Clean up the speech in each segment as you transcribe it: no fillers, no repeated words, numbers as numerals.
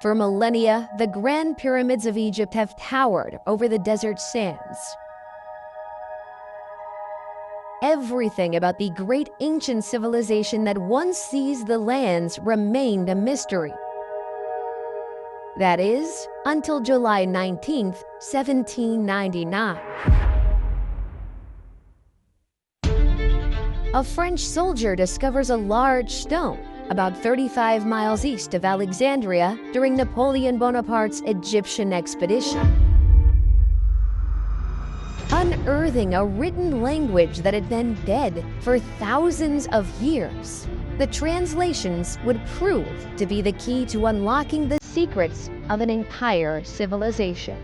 For millennia, the Grand Pyramids of Egypt have towered over the desert sands. Everything about the great ancient civilization that once seized the lands remained a mystery. That is, until July 19, 1799. A French soldier discovers a large stone about 35 miles east of Alexandria during Napoleon Bonaparte's Egyptian expedition, unearthing a written language that had been dead for thousands of years. The translations would prove to be the key to unlocking the secrets of an entire civilization.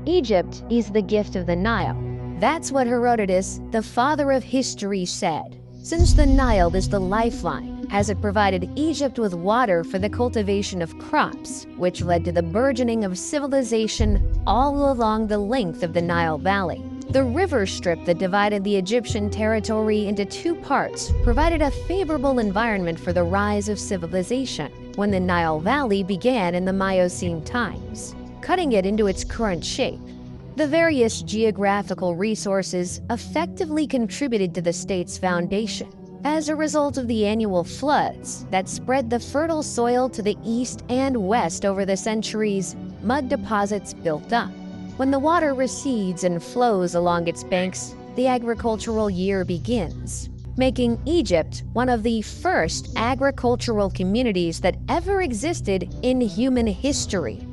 Egypt is the gift of the Nile. That's what Herodotus, the father of history, said. Since the Nile is the lifeline, as it provided Egypt with water for the cultivation of crops, which led to the burgeoning of civilization all along the length of the Nile Valley. The river strip that divided the Egyptian territory into two parts provided a favorable environment for the rise of civilization when the Nile Valley began in the Miocene times, cutting it into its current shape. The various geographical resources effectively contributed to the state's foundation. As a result of the annual floods that spread the fertile soil to the east and west over the centuries, mud deposits built up. When the water recedes and flows along its banks, the agricultural year begins, making Egypt one of the first agricultural communities that ever existed in human history.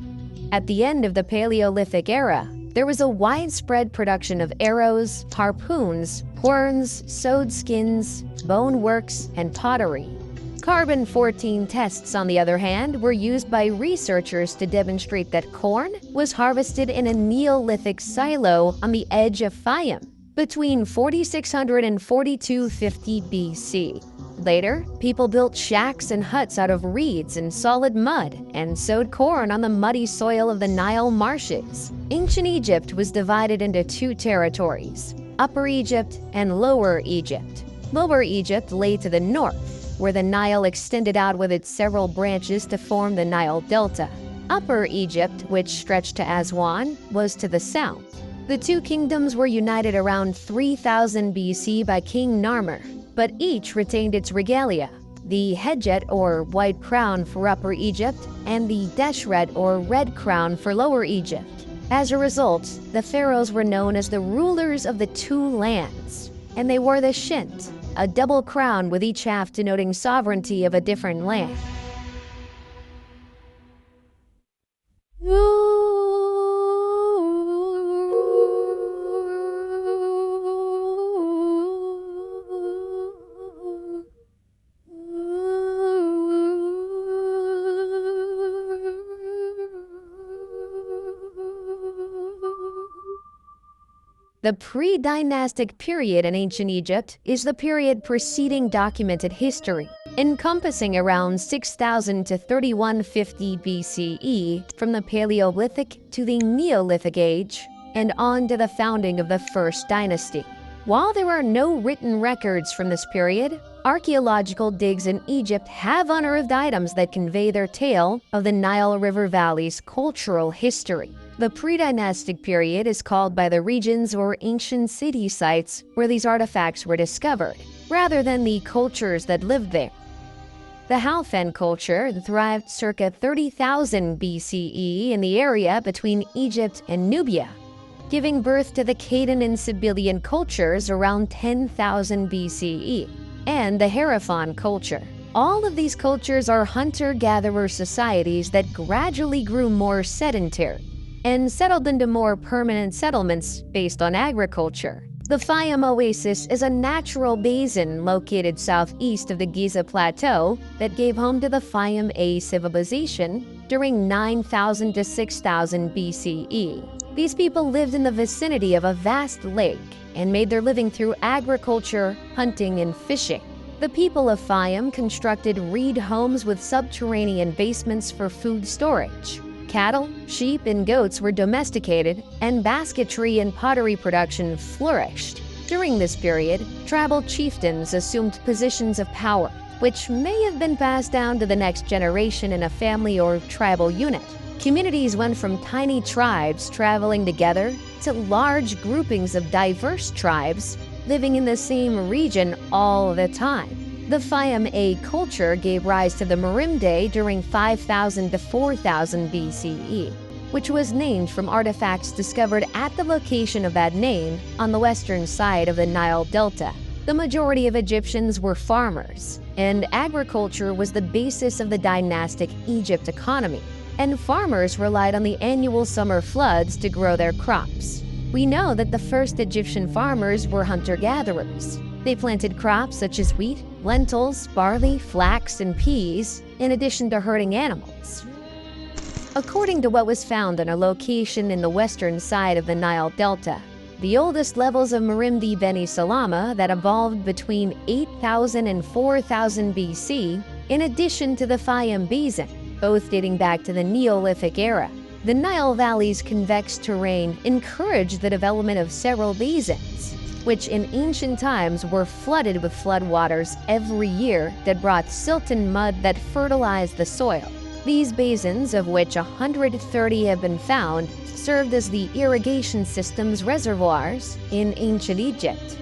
At the end of the Paleolithic era, there was a widespread production of arrows, harpoons, horns, sewed skins, bone works, and pottery. Carbon-14 tests, on the other hand, were used by researchers to demonstrate that corn was harvested in a Neolithic silo on the edge of Fayum between 4600 and 4250 BC. Later, people built shacks and huts out of reeds and solid mud and sowed corn on the muddy soil of the Nile marshes. Ancient Egypt was divided into two territories, Upper Egypt and Lower Egypt. Lower Egypt lay to the north, where the Nile extended out with its several branches to form the Nile Delta. Upper Egypt, which stretched to Aswan, was to the south. The two kingdoms were united around 3000 BC by King Narmer, but each retained its regalia, the hedjet or white crown for Upper Egypt and the deshret or red crown for Lower Egypt. As a result, the pharaohs were known as the rulers of the two lands, and they wore the shint, a double crown with each half denoting sovereignty of a different land. The pre-dynastic period in ancient Egypt is the period preceding documented history, encompassing around 6000 to 3150 BCE from the Paleolithic to the Neolithic age and on to the founding of the First Dynasty. While there are no written records from this period, archaeological digs in Egypt have unearthed items that convey their tale of the Nile River Valley's cultural history. The pre-dynastic period is called by the regions or ancient city sites where these artifacts were discovered, rather than the cultures that lived there. The Halfen culture thrived circa 30,000 BCE in the area between Egypt and Nubia, giving birth to the Cadon and Sibyllian cultures around 10,000 BCE, and the Hierophant culture. All of these cultures are hunter-gatherer societies that gradually grew more sedentary and settled into more permanent settlements based on agriculture. The Fayum Oasis is a natural basin located southeast of the Giza Plateau that gave home to the Fayum A civilization during 9000 to 6000 BCE. These people lived in the vicinity of a vast lake and made their living through agriculture, hunting, and fishing. The people of Fayum constructed reed homes with subterranean basements for food storage. Cattle, sheep, and goats were domesticated, and basketry and pottery production flourished. During this period, tribal chieftains assumed positions of power, which may have been passed down to the next generation in a family or tribal unit. Communities went from tiny tribes traveling together to large groupings of diverse tribes living in the same region all the time. The Pyramids culture gave rise to the Merimde during 5000 to 4000 BCE, which was named from artifacts discovered at the location of that name on the western side of the Nile Delta. The majority of Egyptians were farmers, and agriculture was the basis of the dynastic Egypt economy, and farmers relied on the annual summer floods to grow their crops. We know that the first Egyptian farmers were hunter-gatherers. They planted crops such as wheat, lentils, barley, flax, and peas, in addition to herding animals. According to what was found on a location in the western side of the Nile Delta, the oldest levels of Merimdi Beni Salama that evolved between 8000 and 4000 BC, in addition to the Fayum Basin, both dating back to the Neolithic era. The Nile Valley's convex terrain encouraged the development of several basins, which in ancient times were flooded with floodwaters every year that brought silt and mud that fertilized the soil. These basins, of which 130 have been found, served as the irrigation system's reservoirs in ancient Egypt.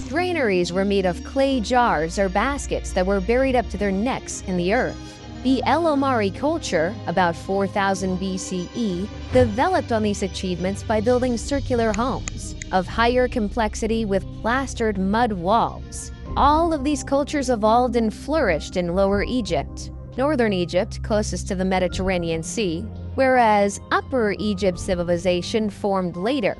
Granaries were made of clay jars or baskets that were buried up to their necks in the earth. The El Omari culture, about 4000 BCE, developed on these achievements by building circular homes of higher complexity with plastered mud walls. All of these cultures evolved and flourished in Lower Egypt, Northern Egypt, closest to the Mediterranean Sea, whereas Upper Egypt civilization formed later.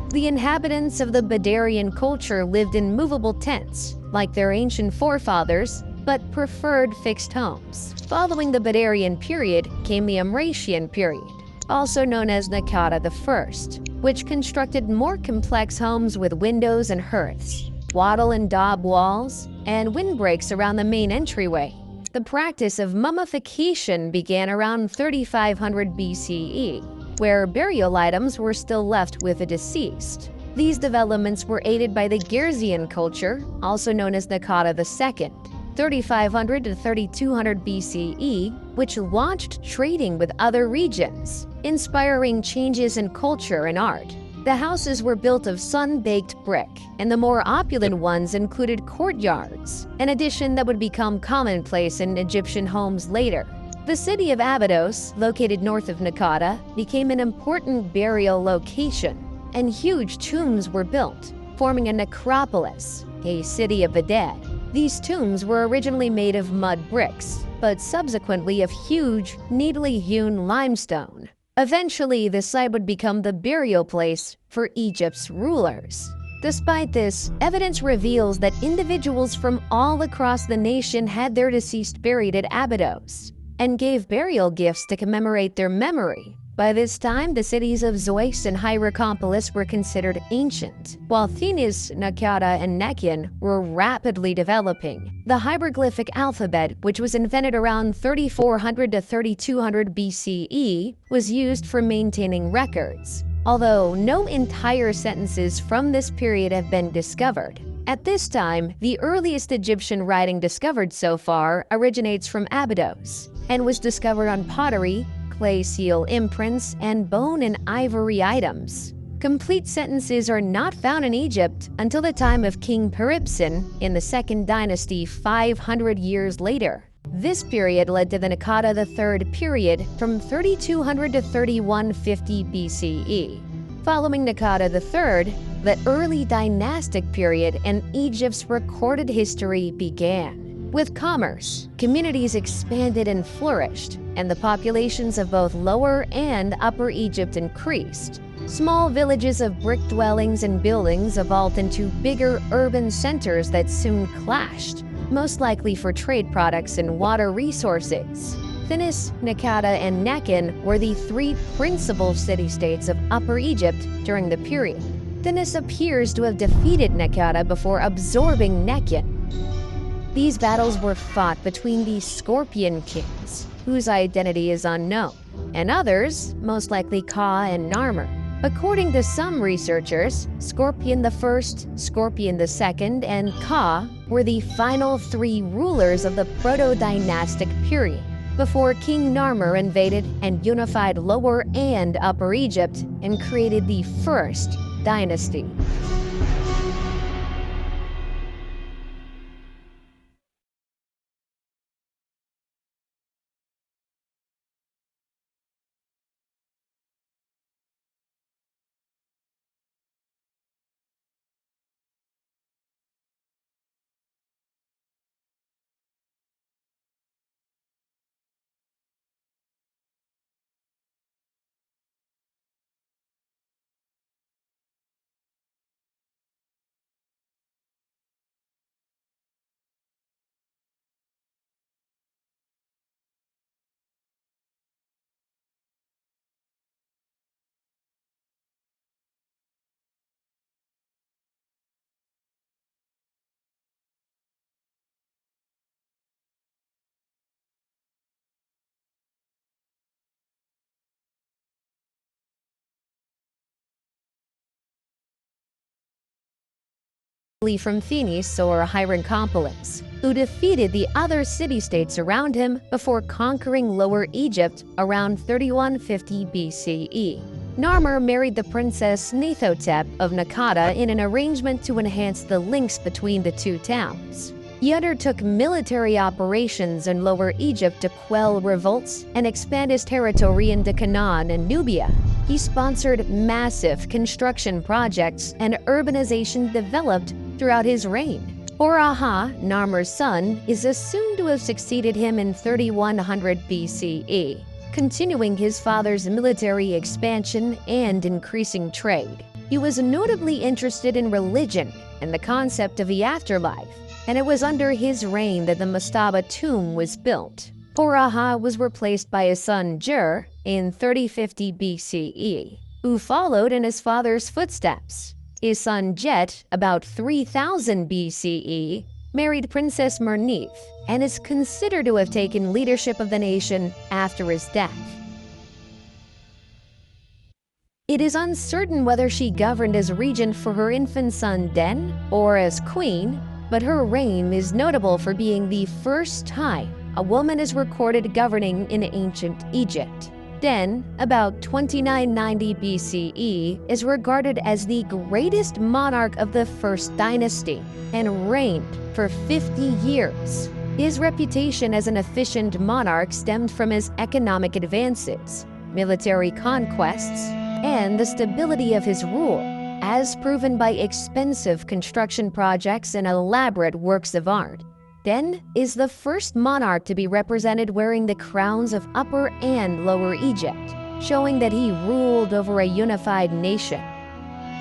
The inhabitants of the Badarian culture lived in movable tents, like their ancient forefathers, but preferred fixed homes. Following the Badarian period came the Amratian period, also known as Naqada I, which constructed more complex homes with windows and hearths, wattle and daub walls, and windbreaks around the main entryway. The practice of mummification began around 3500 BCE, where burial items were still left with the deceased. These developments were aided by the Girzian culture, also known as Naqada II, 3500 to 3200 BCE, which launched trading with other regions, inspiring changes in culture and art. The houses were built of sun-baked brick, and the more opulent ones included courtyards, an addition that would become commonplace in Egyptian homes later. The city of Abydos, located north of Naqada, became an important burial location, and huge tombs were built, forming a necropolis, a city of the dead. These tombs were originally made of mud bricks, but subsequently of huge, neatly hewn limestone. Eventually, the site would become the burial place for Egypt's rulers. Despite this, evidence reveals that individuals from all across the nation had their deceased buried at Abydos and gave burial gifts to commemorate their memory. By this time, the cities of Zeus and Hierakonpolis were considered ancient, while Thinis, Naqada, and Nekhen were rapidly developing. The hieroglyphic alphabet, which was invented around 3400 to 3200 BCE, was used for maintaining records, although no entire sentences from this period have been discovered. At this time, the earliest Egyptian writing discovered so far originates from Abydos and was discovered on pottery, clay seal imprints, and bone and ivory items. Complete sentences are not found in Egypt until the time of King Pyripson in the Second Dynasty 500 years later. This period led to the Naqada III period from 3200 to 3150 BCE. Following Naqada III, the early dynastic period in Egypt's recorded history began. With commerce, communities expanded and flourished, and the populations of both Lower and Upper Egypt increased. Small villages of brick dwellings and buildings evolved into bigger urban centers that soon clashed, most likely for trade products and water resources. Thinis, Naqada, and Nekhen were the three principal city-states of Upper Egypt during the period. Thinis appears to have defeated Naqada before absorbing Nekhen. These battles were fought between the Scorpion Kings, whose identity is unknown, and others, most likely Ka and Narmer. According to some researchers, Scorpion I, Scorpion II, and Ka were the final three rulers of the proto-dynastic period, before King Narmer invaded and unified Lower and Upper Egypt and created the first dynasty. From Phoenix or Hierakonpolis, who defeated the other city-states around him before conquering Lower Egypt around 3150 BCE. Narmer married the princess Neithotep of Nakata in an arrangement to enhance the links between the two towns. He undertook military operations in Lower Egypt to quell revolts and expand his territory into Canaan and Nubia. He sponsored massive construction projects and urbanization developed throughout his reign. Horaha, Narmer's son, is assumed to have succeeded him in 3100 BCE, continuing his father's military expansion and increasing trade. He was notably interested in religion and the concept of the afterlife, and it was under his reign that the mastaba tomb was built. Horaha was replaced by his son Jur in 3050 BCE, who followed in his father's footsteps. His son Jet, about 3000 BCE, married Princess Mernith and is considered to have taken leadership of the nation after his death. It is uncertain whether she governed as regent for her infant son Den or as queen, but her reign is notable for being the first time a woman is recorded governing in ancient Egypt. Den, about 2990 BCE, is regarded as the greatest monarch of the first dynasty and reigned for 50 years. His reputation as an efficient monarch stemmed from his economic advances, military conquests, and the stability of his rule, as proven by expensive construction projects and elaborate works of art. Den is the first monarch to be represented wearing the crowns of Upper and Lower Egypt, showing that he ruled over a unified nation.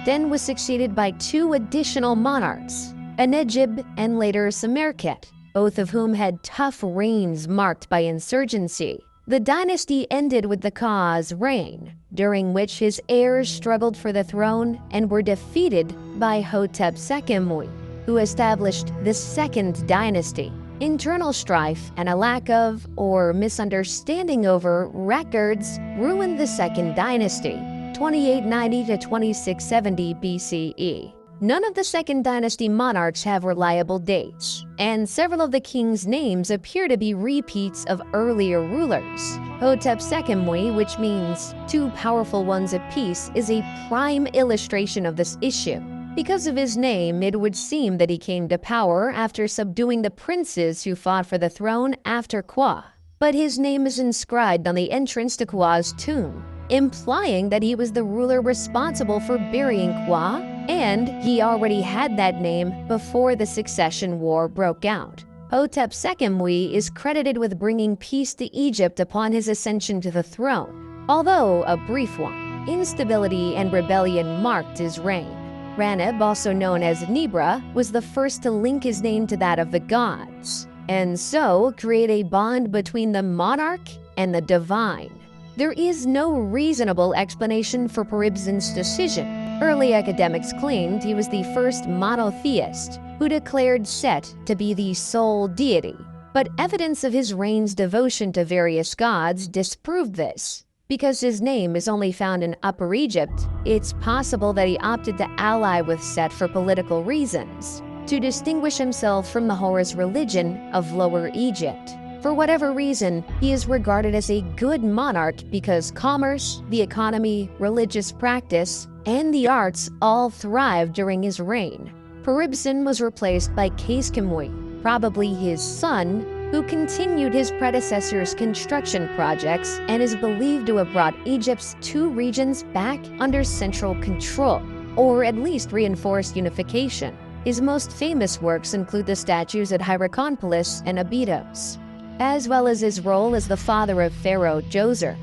Den was succeeded by two additional monarchs, Enegib and later Samerkhet, both of whom had tough reigns marked by insurgency. The dynasty ended with the Ka's reign, during which his heirs struggled for the throne and were defeated by Hotep II, who established the Second Dynasty. Internal strife and a lack of, or misunderstanding over, records ruined the Second Dynasty, 2890 to 2670 BCE. None of the Second Dynasty monarchs have reliable dates, and several of the kings' names appear to be repeats of earlier rulers. Hotep II, which means two powerful ones apiece, is a prime illustration of this issue. Because of his name, it would seem that he came to power after subduing the princes who fought for the throne after Kwa. But his name is inscribed on the entrance to Kwa's tomb, implying that he was the ruler responsible for burying Kwa, and he already had that name before the succession war broke out. Hotep II is credited with bringing peace to Egypt upon his ascension to the throne, although a brief one. Instability and rebellion marked his reign. Raneb, also known as Nibra, was the first to link his name to that of the gods, and so create a bond between the monarch and the divine. There is no reasonable explanation for Peribsen's decision. Early academics claimed he was the first monotheist who declared Set to be the sole deity. But evidence of his reign's devotion to various gods disproved this. Because his name is only found in Upper Egypt, it's possible that he opted to ally with Set for political reasons, to distinguish himself from the Horus religion of Lower Egypt. For whatever reason, he is regarded as a good monarch because commerce, the economy, religious practice, and the arts all thrived during his reign. Peribsen was replaced by Kheskamui, probably his son, who continued his predecessor's construction projects and is believed to have brought Egypt's two regions back under central control, or at least reinforced unification. His most famous works include the statues at Hierakonpolis and Abydos, as well as his role as the father of Pharaoh Djoser.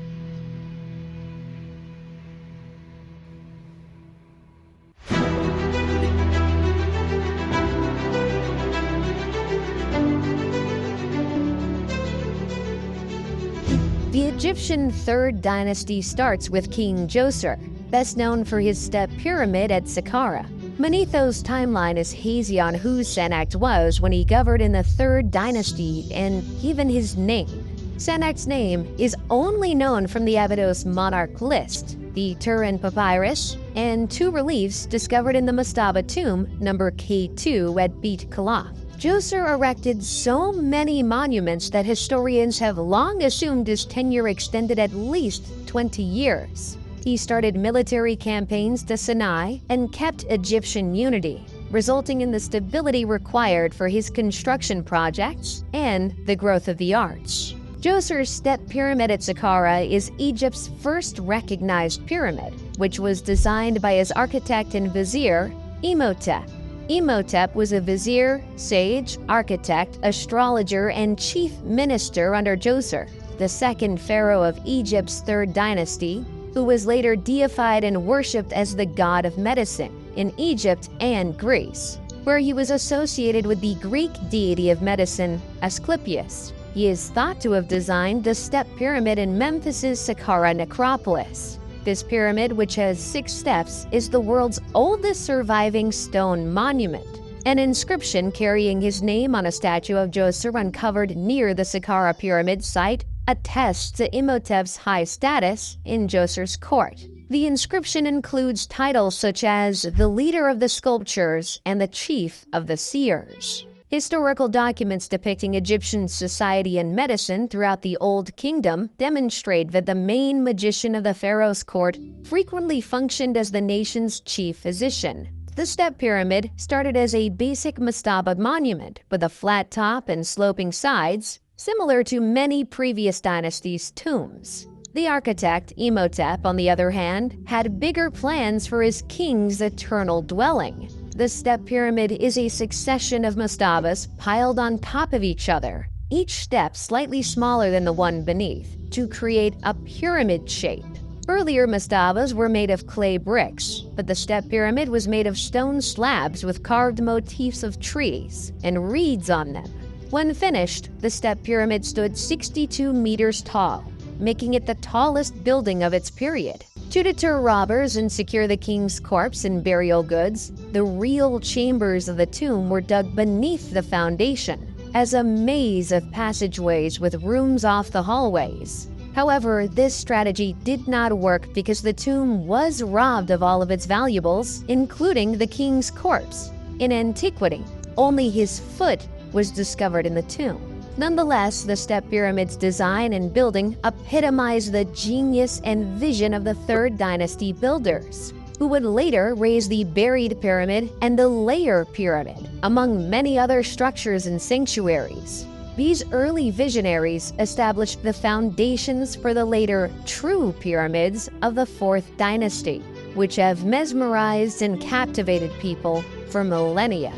The Egyptian Third Dynasty starts with King Djoser, best known for his step pyramid at Saqqara. Manetho's timeline is hazy on who Sennacht was when he governed in the Third Dynasty and even his name. Sennacht's name is only known from the Abydos monarch list, the Turin Papyrus, and two reliefs discovered in the Mastaba tomb, number K2 at Beit Kalath. Djoser erected so many monuments that historians have long assumed his tenure extended at least 20 years. He started military campaigns to Sinai and kept Egyptian unity, resulting in the stability required for his construction projects and the growth of the arts. Djoser's step pyramid at Saqqara is Egypt's first recognized pyramid, which was designed by his architect and vizier, Imhotep. Imhotep was a vizier, sage, architect, astrologer, and chief minister under Djoser, the second pharaoh of Egypt's Third Dynasty, who was later deified and worshipped as the god of medicine in Egypt and Greece, where he was associated with the Greek deity of medicine, Asclepius. He is thought to have designed the step pyramid in Memphis's Saqqara necropolis. This pyramid, which has 6 steps, is the world's oldest surviving stone monument. An inscription carrying his name on a statue of Djoser uncovered near the Saqqara pyramid site attests to Imhotep's high status in Djoser's court. The inscription includes titles such as the leader of the sculptures and the chief of the seers. Historical documents depicting Egyptian society and medicine throughout the Old Kingdom demonstrate that the main magician of the pharaoh's court frequently functioned as the nation's chief physician. The step pyramid started as a basic mastaba monument with a flat top and sloping sides, similar to many previous dynasties' tombs. The architect, Imhotep, on the other hand, had bigger plans for his king's eternal dwelling. The step pyramid is a succession of mastabas piled on top of each other, each step slightly smaller than the one beneath, to create a pyramid shape. Earlier mastabas were made of clay bricks, but the step pyramid was made of stone slabs with carved motifs of trees and reeds on them. When finished, the step pyramid stood 62 meters tall, making it the tallest building of its period. To deter robbers and secure the king's corpse and burial goods, the real chambers of the tomb were dug beneath the foundation, as a maze of passageways with rooms off the hallways. However, this strategy did not work because the tomb was robbed of all of its valuables, including the king's corpse. In antiquity, only his foot was discovered in the tomb. Nonetheless, the step pyramid's design and building epitomize the genius and vision of the Third Dynasty builders, who would later raise the buried pyramid and the layer pyramid, among many other structures and sanctuaries. These early visionaries established the foundations for the later true pyramids of the Fourth Dynasty, which have mesmerized and captivated people for millennia.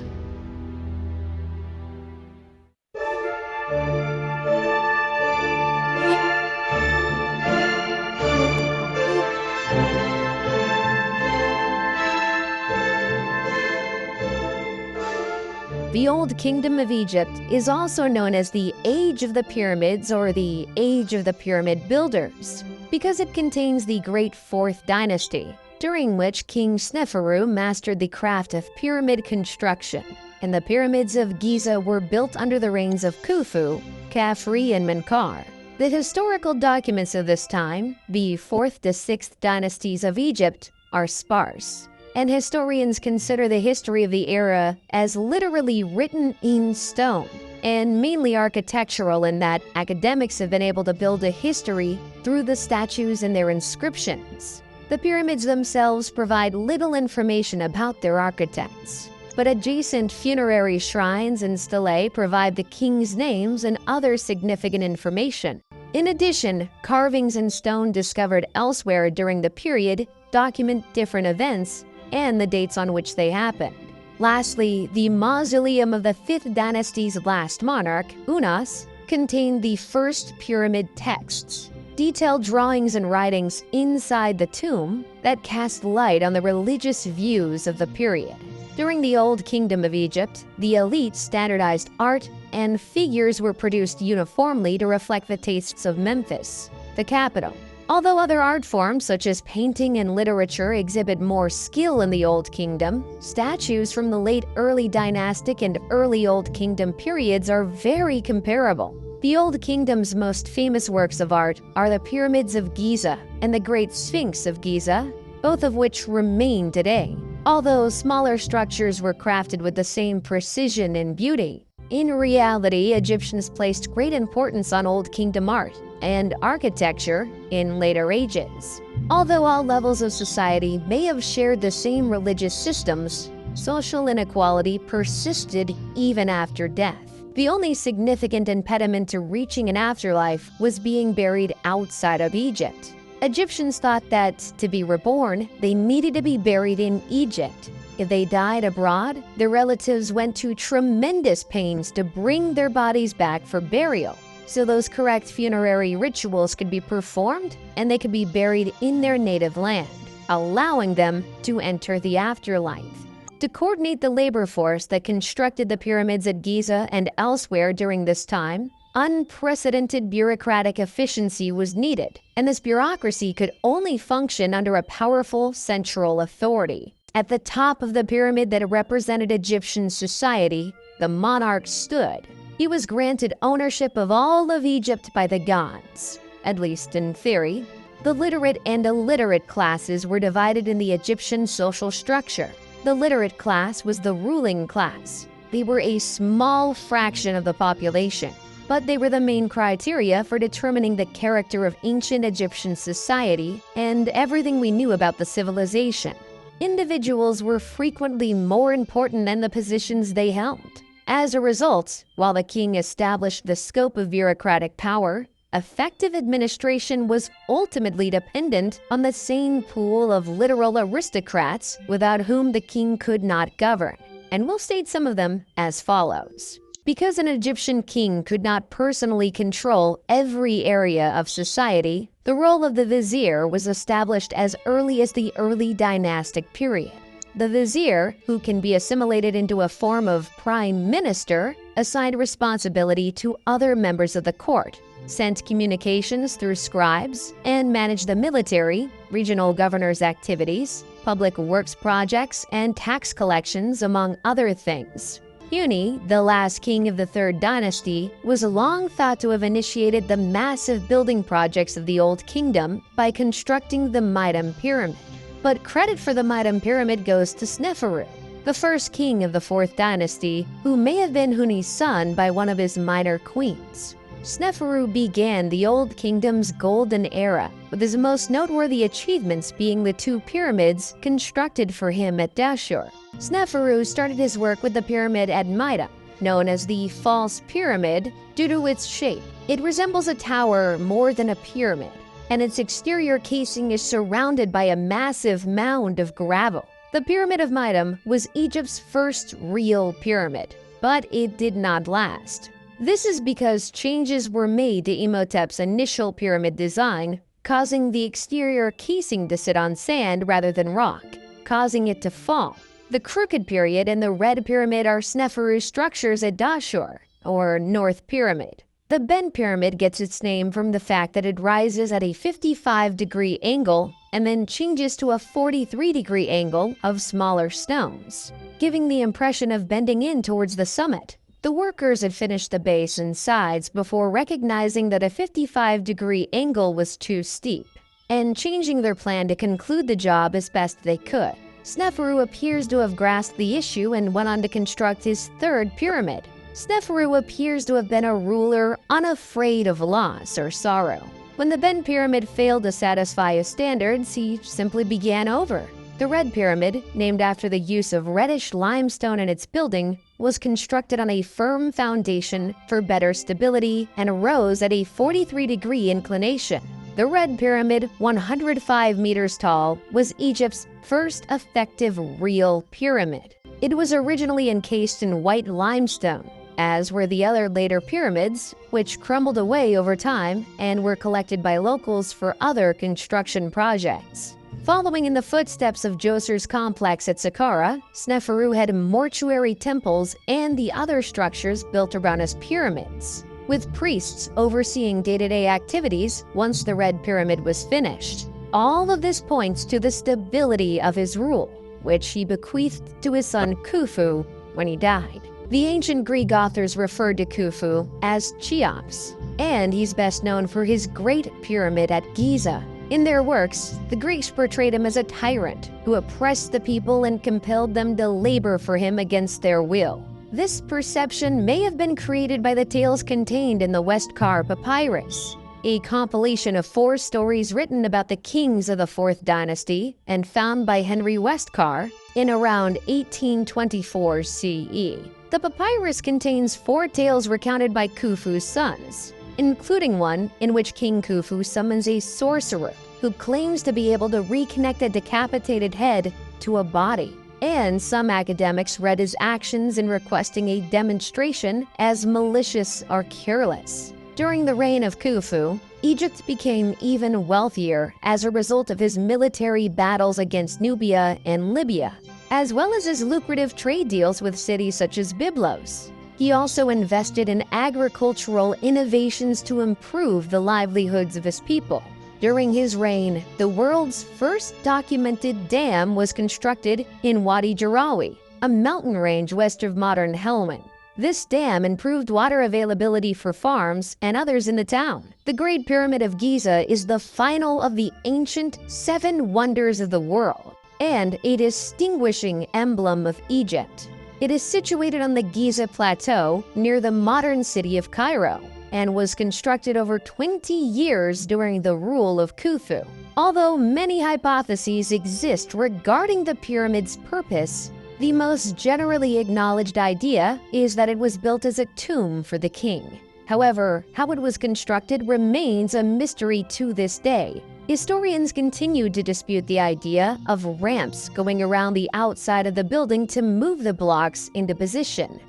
The Old Kingdom of Egypt is also known as the Age of the Pyramids or the Age of the Pyramid Builders, because it contains the Great Fourth Dynasty, during which King Sneferu mastered the craft of pyramid construction. and the Pyramids of Giza were built under the reigns of Khufu, Khafre, and Menkaure. The historical documents of this time, the 4th to 6th dynasties of Egypt, are sparse, and historians consider the history of the era as literally written in stone, and mainly architectural in that academics have been able to build a history through the statues and their inscriptions. The pyramids themselves provide little information about their architects, but adjacent funerary shrines and stelae provide the king's names and other significant information. In addition, carvings in stone discovered elsewhere during the period document different events and the dates on which they happened. Lastly, the mausoleum of the 5th dynasty's last monarch, Unas, contained the first pyramid texts, detailed drawings and writings inside the tomb that cast light on the religious views of the period. During the Old Kingdom of Egypt, the elite standardized art and figures were produced uniformly to reflect the tastes of Memphis, the capital. Although other art forms such as painting and literature exhibit more skill in the Old Kingdom, statues from the late early dynastic and early Old Kingdom periods are very comparable. The Old Kingdom's most famous works of art are the Pyramids of Giza and the Great Sphinx of Giza, both of which remain today. Although smaller structures were crafted with the same precision and beauty, in reality, Egyptians placed great importance on Old Kingdom art and architecture in later ages. Although all levels of society may have shared the same religious systems, social inequality persisted even after death. The only significant impediment to reaching an afterlife was being buried outside of Egypt. Egyptians thought that, to be reborn, they needed to be buried in Egypt. If they died abroad, their relatives went to tremendous pains to bring their bodies back for burial, so those correct funerary rituals could be performed and they could be buried in their native land, allowing them to enter the afterlife. To coordinate the labor force that constructed the pyramids at Giza and elsewhere during this time, unprecedented bureaucratic efficiency was needed, and this bureaucracy could only function under a powerful central authority. At the top of the pyramid that represented Egyptian society, the monarch stood. He was granted ownership of all of Egypt by the gods, at least in theory. The literate and illiterate classes were divided in the Egyptian social structure. The literate class was the ruling class. They were a small fraction of the population, but they were the main criteria for determining the character of ancient Egyptian society and everything we knew about the civilization. Individuals were frequently more important than the positions they held. As a result, while the king established the scope of bureaucratic power, effective administration was ultimately dependent on the same pool of literal aristocrats without whom the king could not govern. And we'll state some of them as follows. Because an Egyptian king could not personally control every area of society, the role of the vizier was established as early as the early dynastic period. The vizier, who can be assimilated into a form of prime minister, assigned responsibility to other members of the court, sent communications through scribes, and managed the military, regional governors' activities, public works projects, and tax collections, among other things. Huni, the last king of the 3rd dynasty, was long thought to have initiated the massive building projects of the Old Kingdom by constructing the Mitam Pyramid. But credit for the Mitam Pyramid goes to Sneferu, the first king of the 4th dynasty, who may have been Huni's son by one of his minor queens. Sneferu began the Old Kingdom's golden era, with his most noteworthy achievements being the 2 pyramids constructed for him at Dashur. Sneferu started his work with the pyramid at Mitam, known as the False Pyramid due to its shape. It resembles a tower more than a pyramid, and its exterior casing is surrounded by a massive mound of gravel. The Pyramid of Mitam was Egypt's first real pyramid, but it did not last. This is because changes were made to Imhotep's initial pyramid design, causing the exterior casing to sit on sand rather than rock, causing it to fall. The Crooked Period and the Red Pyramid are Sneferu's structures at Dashur, or North Pyramid. The Bent Pyramid gets its name from the fact that it rises at a 55-degree angle and then changes to a 43-degree angle of smaller stones, giving the impression of bending in towards the summit. The workers had finished the base and sides before recognizing that a 55-degree angle was too steep, and changing their plan to conclude the job as best they could. Sneferu appears to have grasped the issue and went on to construct his third pyramid. Sneferu appears to have been a ruler unafraid of loss or sorrow. When the Ben Pyramid failed to satisfy his standards, he simply began over. The Red Pyramid, named after the use of reddish limestone in its building, was constructed on a firm foundation for better stability and rose at a 43-degree inclination. The Red Pyramid, 105 meters tall, was Egypt's first effective real pyramid. It was originally encased in white limestone, as were the other later pyramids, which crumbled away over time and were collected by locals for other construction projects. Following in the footsteps of Djoser's complex at Saqqara, Sneferu had mortuary temples and the other structures built around his pyramids, with priests overseeing day-to-day activities once the Red Pyramid was finished. All of this points to the stability of his rule, which he bequeathed to his son Khufu when he died. The ancient Greek authors referred to Khufu as Cheops, and he's best known for his Great Pyramid at Giza. In their works, the Greeks portrayed him as a tyrant who oppressed the people and compelled them to labor for him against their will. This perception may have been created by the tales contained in the Westcar Papyrus, a compilation of 4 stories written about the kings of the 4th dynasty and found by Henry Westcar in around 1824 CE. The papyrus contains 4 tales recounted by Khufu's sons, including one in which King Khufu summons a sorcerer who claims to be able to reconnect a decapitated head to a body. And some academics read his actions in requesting a demonstration as malicious or careless. During the reign of Khufu, Egypt became even wealthier as a result of his military battles against Nubia and Libya, as well as his lucrative trade deals with cities such as Byblos. He also invested in agricultural innovations to improve the livelihoods of his people. During his reign, the world's first documented dam was constructed in Wadi Jarawi, a mountain range west of modern Helwan. This dam improved water availability for farms and others in the town. The Great Pyramid of Giza is the final of the ancient 7 wonders of the world and a distinguishing emblem of Egypt. It is situated on the Giza Plateau near the modern city of Cairo and was constructed over 20 years during the rule of Khufu. Although many hypotheses exist regarding the pyramid's purpose, the most generally acknowledged idea is that it was built as a tomb for the king. However, how it was constructed remains a mystery to this day. Historians continued to dispute the idea of ramps going around the outside of the building to move the blocks into position.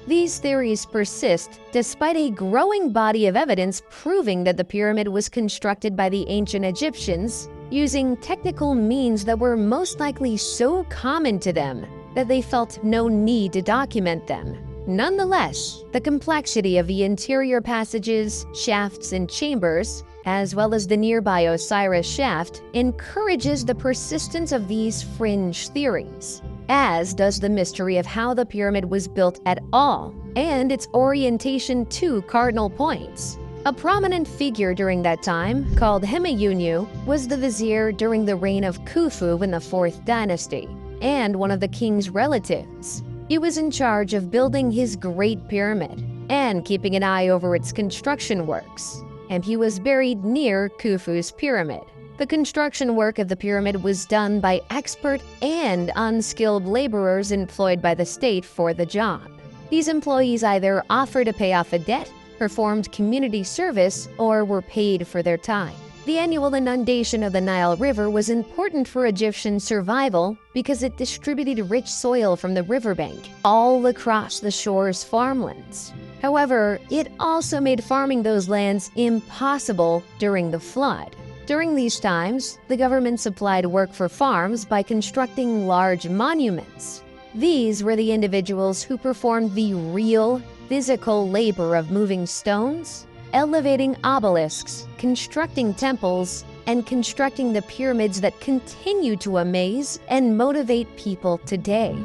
These theories persist despite a growing body of evidence proving that the pyramid was constructed by the ancient Egyptians using technical means that were most likely so common to them that they felt no need to document them. Nonetheless, the complexity of the interior passages, shafts, and chambers, as well as the nearby Osiris shaft, encourages the persistence of these fringe theories, as does the mystery of how the pyramid was built at all and its orientation to cardinal points. A prominent figure during that time, called Humayunu, was the vizier during the reign of Khufu in the 4th dynasty, and one of the king's relatives. He was in charge of building his Great Pyramid and keeping an eye over its construction works, and he was buried near Khufu's pyramid. The construction work of the pyramid was done by expert and unskilled laborers employed by the state for the job. These employees either offered to pay off a debt, performed community service, or were paid for their time. The annual inundation of the Nile River was important for Egyptian survival because it distributed rich soil from the riverbank all across the shore's farmlands. However, it also made farming those lands impossible during the flood. During these times, the government supplied work for farms by constructing large monuments. These were the individuals who performed the real, physical labor of moving stones, elevating obelisks, constructing temples, and constructing the pyramids that continue to amaze and motivate people today.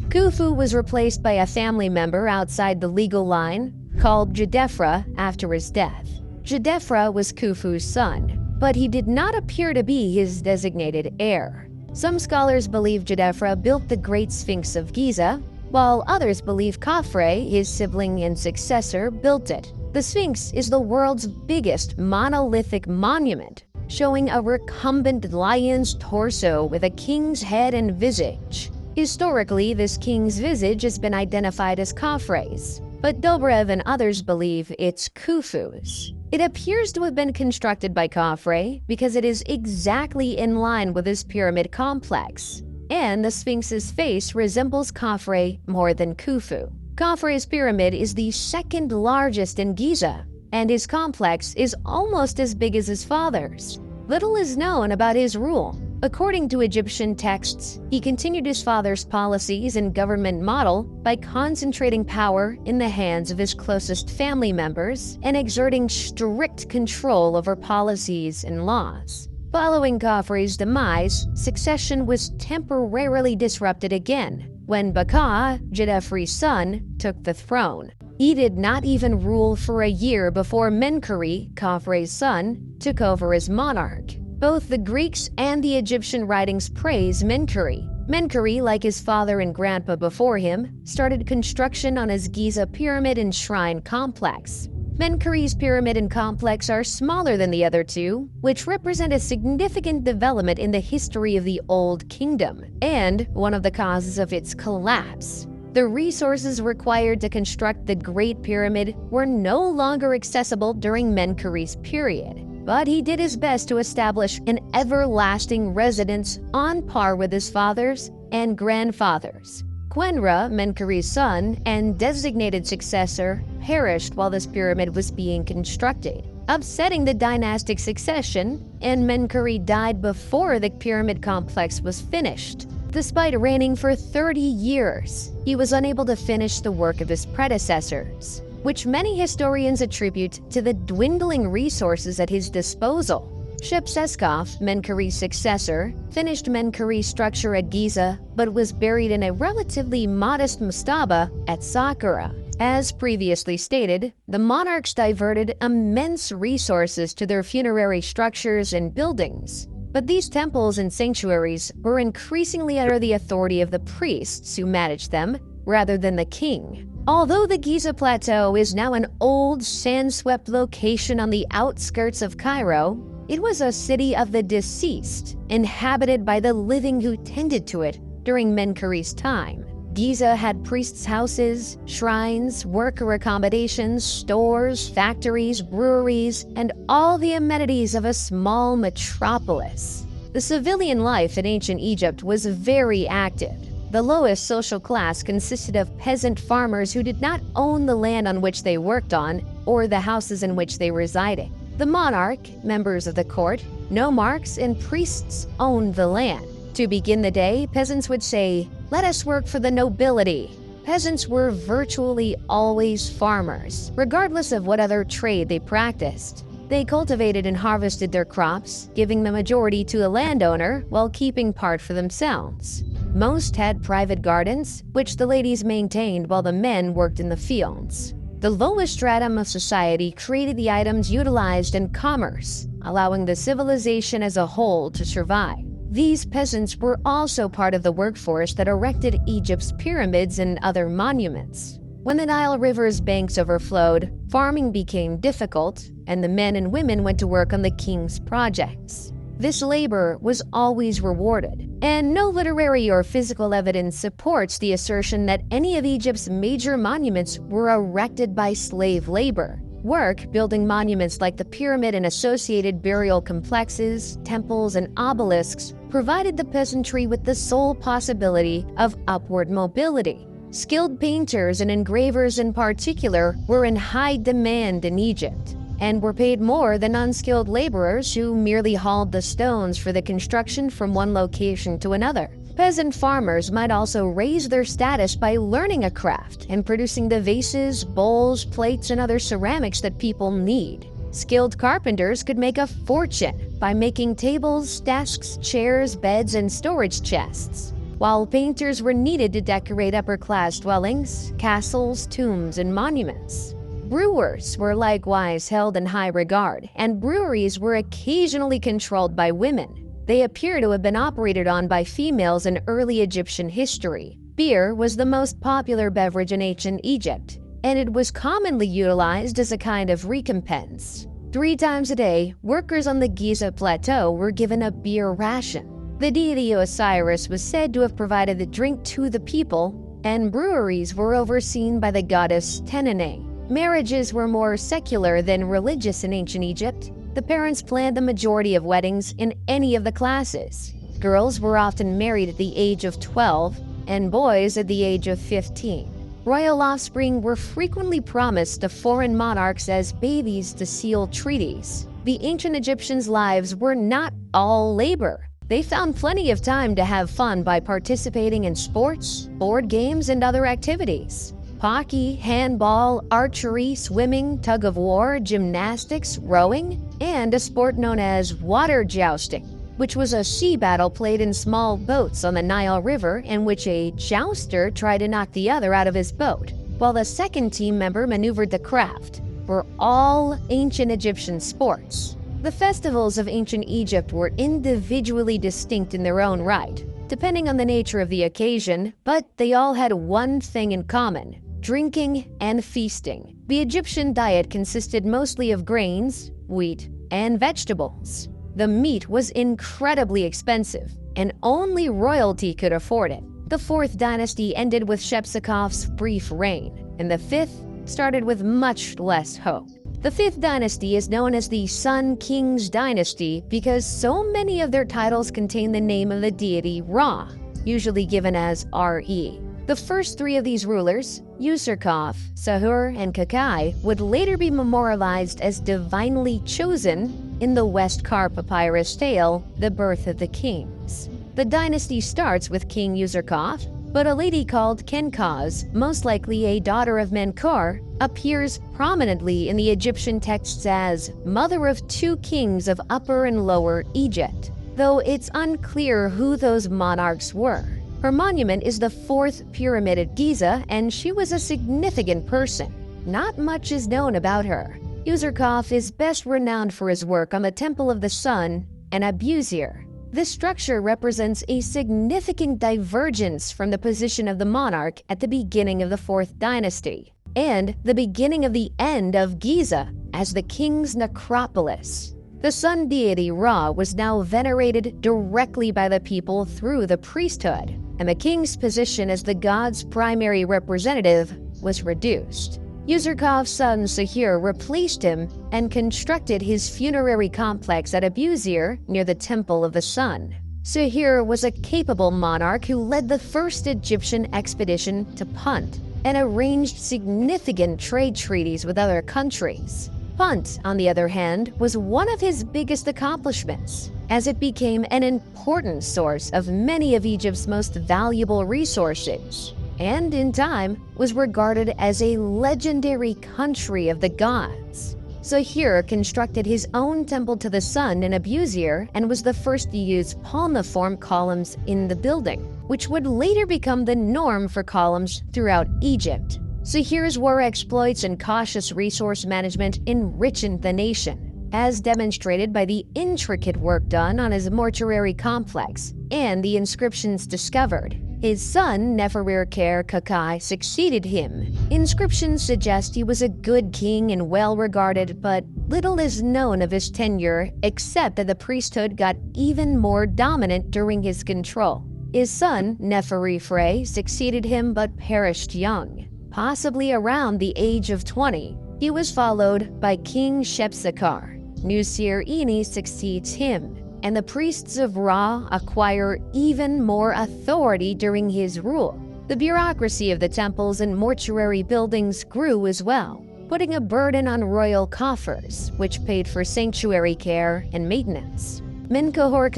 Khufu was replaced by a family member outside the legal line called Djedefre after his death. Djedefre was Khufu's son, but he did not appear to be his designated heir. Some scholars believe Djedefre built the Great Sphinx of Giza, while others believe Khafre, his sibling and successor, built it. The Sphinx is the world's biggest monolithic monument, showing a recumbent lion's torso with a king's head and visage. Historically, this king's visage has been identified as Khafre's, but Dobrev and others believe it's Khufu's. It appears to have been constructed by Khafre because it is exactly in line with his pyramid complex, and the Sphinx's face resembles Khafre more than Khufu. Khafre's pyramid is the second largest in Giza, and his complex is almost as big as his father's. Little is known about his rule. According to Egyptian texts, he continued his father's policies and government model by concentrating power in the hands of his closest family members and exerting strict control over policies and laws. Following Khafre's demise, succession was temporarily disrupted again when Baka, Djedefre's son, took the throne. He did not even rule for a year before Menkaure, Khafre's son, took over as monarch. Both the Greeks and the Egyptian writings praise Menkaure. Menkaure, like his father and grandpa before him, started construction on his Giza pyramid and shrine complex. Menkaure's pyramid and complex are smaller than the other two, which represent a significant development in the history of the Old Kingdom, and one of the causes of its collapse. The resources required to construct the Great Pyramid were no longer accessible during Menkaure's period, but he did his best to establish an everlasting residence on par with his father's and grandfather's. Quenra, Menkaure's son and designated successor, perished while this pyramid was being constructed, upsetting the dynastic succession, and Menkaure died before the pyramid complex was finished. Despite reigning for 30 years, he was unable to finish the work of his predecessors, which many historians attribute to the dwindling resources at his disposal. Shepseskaf, Menkaure's successor, finished Menkaure's structure at Giza, but was buried in a relatively modest mastaba at Saqqara. As previously stated, the monarchs diverted immense resources to their funerary structures and buildings. But these temples and sanctuaries were increasingly under the authority of the priests who managed them, rather than the king. Although the Giza Plateau is now an old, sand-swept location on the outskirts of Cairo, it was a city of the deceased, inhabited by the living who tended to it during Menkaure's time. Giza had priests' houses, shrines, worker accommodations, stores, factories, breweries, and all the amenities of a small metropolis. The civilian life in ancient Egypt was very active. The lowest social class consisted of peasant farmers who did not own the land on which they worked on or the houses in which they resided. The monarch, members of the court, nomarchs, and priests owned the land. To begin the day, peasants would say, "Let us work for the nobility." Peasants were virtually always farmers, regardless of what other trade they practiced. They cultivated and harvested their crops, giving the majority to a landowner while keeping part for themselves. Most had private gardens, which the ladies maintained while the men worked in the fields. The lowest stratum of society created the items utilized in commerce, allowing the civilization as a whole to survive. These peasants were also part of the workforce that erected Egypt's pyramids and other monuments. When the Nile River's banks overflowed, farming became difficult, and the men and women went to work on the king's projects. This labor was always rewarded, and no literary or physical evidence supports the assertion that any of Egypt's major monuments were erected by slave labor. Work building monuments like the pyramid and associated burial complexes, temples, and obelisks provided the peasantry with the sole possibility of upward mobility. Skilled painters and engravers in particular were in high demand in Egypt, and were paid more than unskilled laborers who merely hauled the stones for the construction from one location to another. Peasant farmers might also raise their status by learning a craft and producing the vases, bowls, plates, and other ceramics that people need. Skilled carpenters could make a fortune by making tables, desks, chairs, beds, and storage chests, while painters were needed to decorate upper-class dwellings, castles, tombs, and monuments. Brewers were likewise held in high regard, and breweries were occasionally controlled by women. They appear to have been operated on by females in early Egyptian history. Beer was the most popular beverage in ancient Egypt, and it was commonly utilized as a kind of recompense. 3 times a day, workers on the Giza plateau were given a beer ration. The deity Osiris was said to have provided the drink to the people, and breweries were overseen by the goddess Tenene. Marriages were more secular than religious in ancient Egypt. The parents planned the majority of weddings in any of the classes. Girls were often married at the age of 12, and boys at the age of 15. Royal offspring were frequently promised to foreign monarchs as babies to seal treaties. The ancient Egyptians' lives were not all labor. They found plenty of time to have fun by participating in sports, board games, and other activities. Hockey, handball, archery, swimming, tug-of-war, gymnastics, rowing, and a sport known as water jousting, which was a sea battle played in small boats on the Nile River in which a jouster tried to knock the other out of his boat, while the second team member maneuvered the craft, were all ancient Egyptian sports. The festivals of ancient Egypt were individually distinct in their own right, depending on the nature of the occasion, but they all had one thing in common: drinking and feasting. The Egyptian diet consisted mostly of grains, wheat, and vegetables. The meat was incredibly expensive, and only royalty could afford it. The 4th dynasty ended with Shepsekhaf's brief reign, and the 5th started with much less hope. The 5th dynasty is known as the Sun King's dynasty because so many of their titles contain the name of the deity Ra, usually given as Re. The first 3 of these rulers, Userkaf, Sahur, and Kakai, would later be memorialized as divinely chosen in the West Kar papyrus tale, The Birth of the Kings. The dynasty starts with King Userkaf, but a lady called Kenkaz, most likely a daughter of Menkaure, appears prominently in the Egyptian texts as mother of 2 kings of Upper and Lower Egypt, though it's unclear who those monarchs were. Her monument is the 4th Pyramid at Giza, and she was a significant person. Not much is known about her. Userkaf is best renowned for his work on the Temple of the Sun and Abusir. This structure represents a significant divergence from the position of the monarch at the beginning of the 4th dynasty, and the beginning of the end of Giza as the king's necropolis. The sun deity Ra was now venerated directly by the people through the priesthood, and the king's position as the god's primary representative was reduced. Userkaf's son Sahir replaced him and constructed his funerary complex at Abusir near the Temple of the Sun. Sahir was a capable monarch who led the first Egyptian expedition to Punt and arranged significant trade treaties with other countries. Punt, on the other hand, was one of his biggest accomplishments, as it became an important source of many of Egypt's most valuable resources, and in time was regarded as a legendary country of the gods. Sahir constructed his own temple to the sun in Abusir and was the first to use palmiform columns in the building, which would later become the norm for columns throughout Egypt. Sahir's war exploits and cautious resource management enriched the nation, as demonstrated by the intricate work done on his mortuary complex and the inscriptions discovered. His son, Nefertiti Kakai, succeeded him. Inscriptions suggest he was a good king and well-regarded, but little is known of his tenure except that the priesthood got even more dominant during his control. His son, Nefertiti, succeeded him but perished young, possibly around the age of 20. He was followed by King Shepsekhar. Nusir-ini succeeds him, and the priests of Ra acquire even more authority during his rule. The bureaucracy of the temples and mortuary buildings grew as well, putting a burden on royal coffers, which paid for sanctuary care and maintenance. Menkaure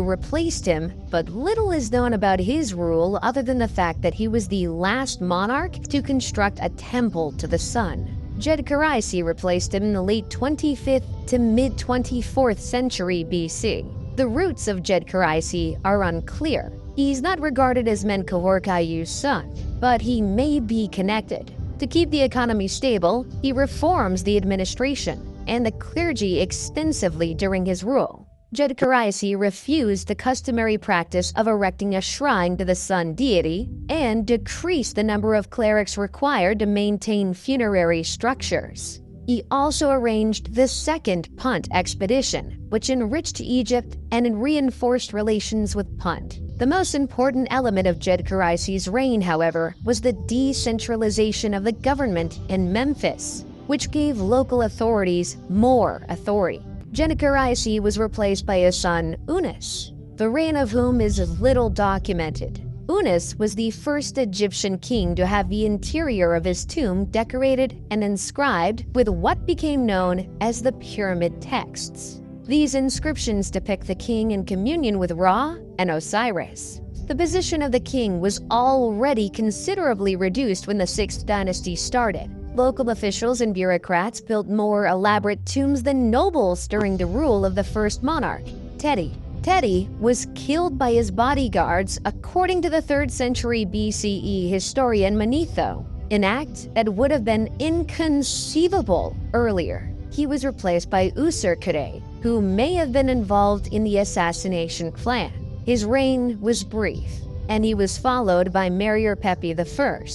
replaced him, but little is known about his rule other than the fact that he was the last monarch to construct a temple to the sun. Djedkaraisi replaced him in the late 25th to mid-24th century BC. The roots of Djedkaraisi are unclear. He's not regarded as Menkaure son, but he may be connected. To keep the economy stable, he reforms the administration and the clergy extensively during his rule. Djedkaraisi refused the customary practice of erecting a shrine to the sun deity and decreased the number of clerics required to maintain funerary structures. He also arranged the Second Punt expedition, which enriched Egypt and reinforced relations with Punt. The most important element of Djedkaraisi's reign, however, was the decentralization of the government in Memphis, which gave local authorities more authority. Djedkaraisi was replaced by his son Unas, the reign of whom is little documented. Unas was the first Egyptian king to have the interior of his tomb decorated and inscribed with what became known as the Pyramid texts. These inscriptions depict the king in communion with Ra and Osiris. The position of the king was already considerably reduced when the 6th dynasty started. Local officials and bureaucrats built more elaborate tombs than nobles during the rule of the first monarch, Teti. Teti was killed by his bodyguards according to the 3rd century BCE historian Manetho, an act that would have been inconceivable earlier. He was replaced by Userkure, who may have been involved in the assassination plan. His reign was brief, and he was followed by Pepi I,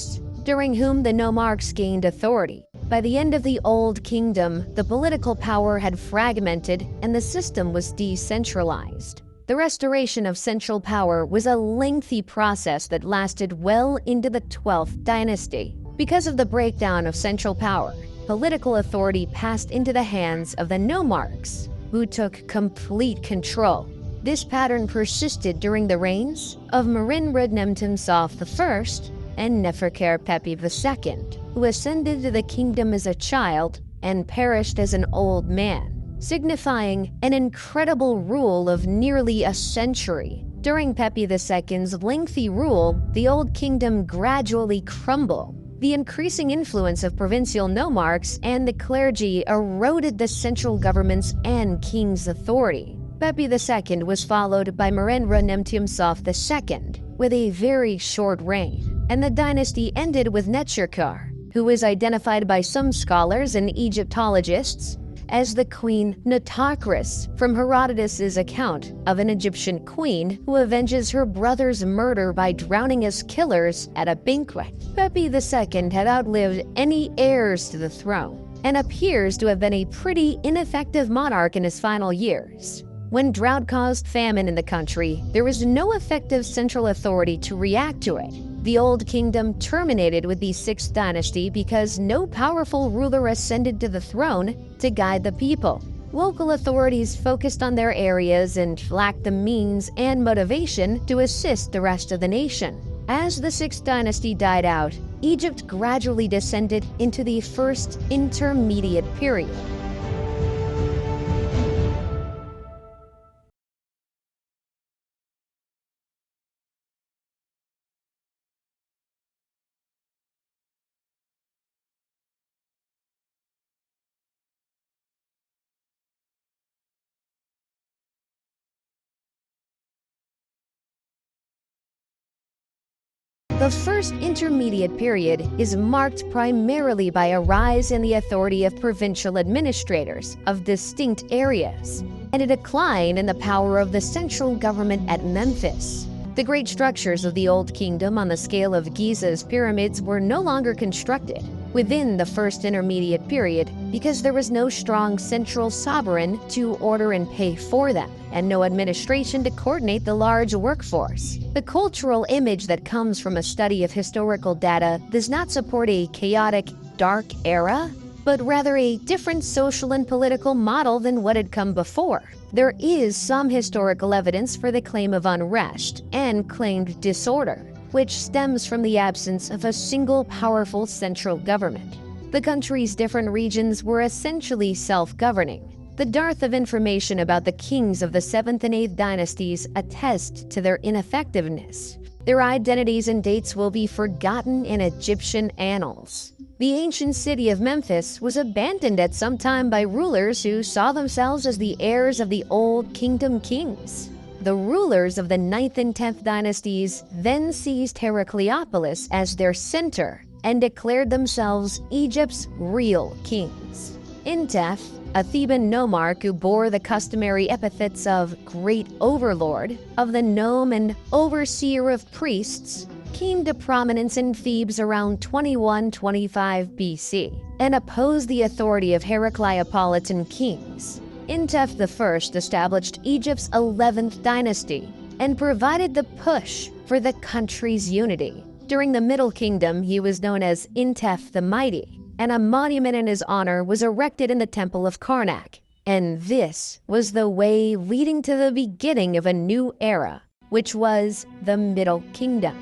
during whom the nomarchs gained authority. By the end of the Old Kingdom, the political power had fragmented and the system was decentralized. The restoration of central power was a lengthy process that lasted well into the 12th dynasty. Because of the breakdown of central power, political authority passed into the hands of the nomarchs, who took complete control. This pattern persisted during the reigns of Merenre-Nemtimsof I and Neferkare-Pepi II, who ascended to the kingdom as a child and perished as an old man, signifying an incredible rule of nearly a century. During Pepi II's lengthy rule, the Old Kingdom gradually crumbled. The increasing influence of provincial nomarchs and the clergy eroded the central government's and king's authority. Pepi II was followed by Merenre-Nemtimsof II, with a very short reign, and the dynasty ended with Necherkar, who is identified by some scholars and Egyptologists as the queen Nitocris from Herodotus's account of an Egyptian queen who avenges her brother's murder by drowning his killers at a banquet. Pepi II had outlived any heirs to the throne and appears to have been a pretty ineffective monarch in his final years. When drought caused famine in the country, there was no effective central authority to react to it. The Old Kingdom terminated with the 6th dynasty because no powerful ruler ascended to the throne to guide the people. Local authorities focused on their areas and lacked the means and motivation to assist the rest of the nation. As the 6th dynasty died out, Egypt gradually descended into the first intermediate period. The first intermediate period is marked primarily by a rise in the authority of provincial administrators of distinct areas, and a decline in the power of the central government at Memphis. The great structures of the Old Kingdom on the scale of Giza's pyramids were no longer constructed within the first intermediate period because there was no strong central sovereign to order and pay for them, and no administration to coordinate the large workforce. The cultural image that comes from a study of historical data does not support a chaotic, dark era, but rather a different social and political model than what had come before. There is some historical evidence for the claim of unrest and claimed disorder, which stems from the absence of a single powerful central government. The country's different regions were essentially self-governing. The dearth of information about the kings of the 7th and 8th dynasties attest to their ineffectiveness. Their identities and dates will be forgotten in Egyptian annals. The ancient city of Memphis was abandoned at some time by rulers who saw themselves as the heirs of the Old Kingdom kings. The rulers of the 9th and 10th dynasties then seized Heracleopolis as their center and declared themselves Egypt's real kings. Intef, a Theban nomarch who bore the customary epithets of Great Overlord, of the Nome and Overseer of Priests, came to prominence in Thebes around 2125 BC and opposed the authority of Heracleopolitan kings. Intef I established Egypt's 11th dynasty and provided the push for the country's unity. During the Middle Kingdom, he was known as Intef the Mighty, and a monument in his honor was erected in the Temple of Karnak. And this was the way leading to the beginning of a new era, which was the Middle Kingdom.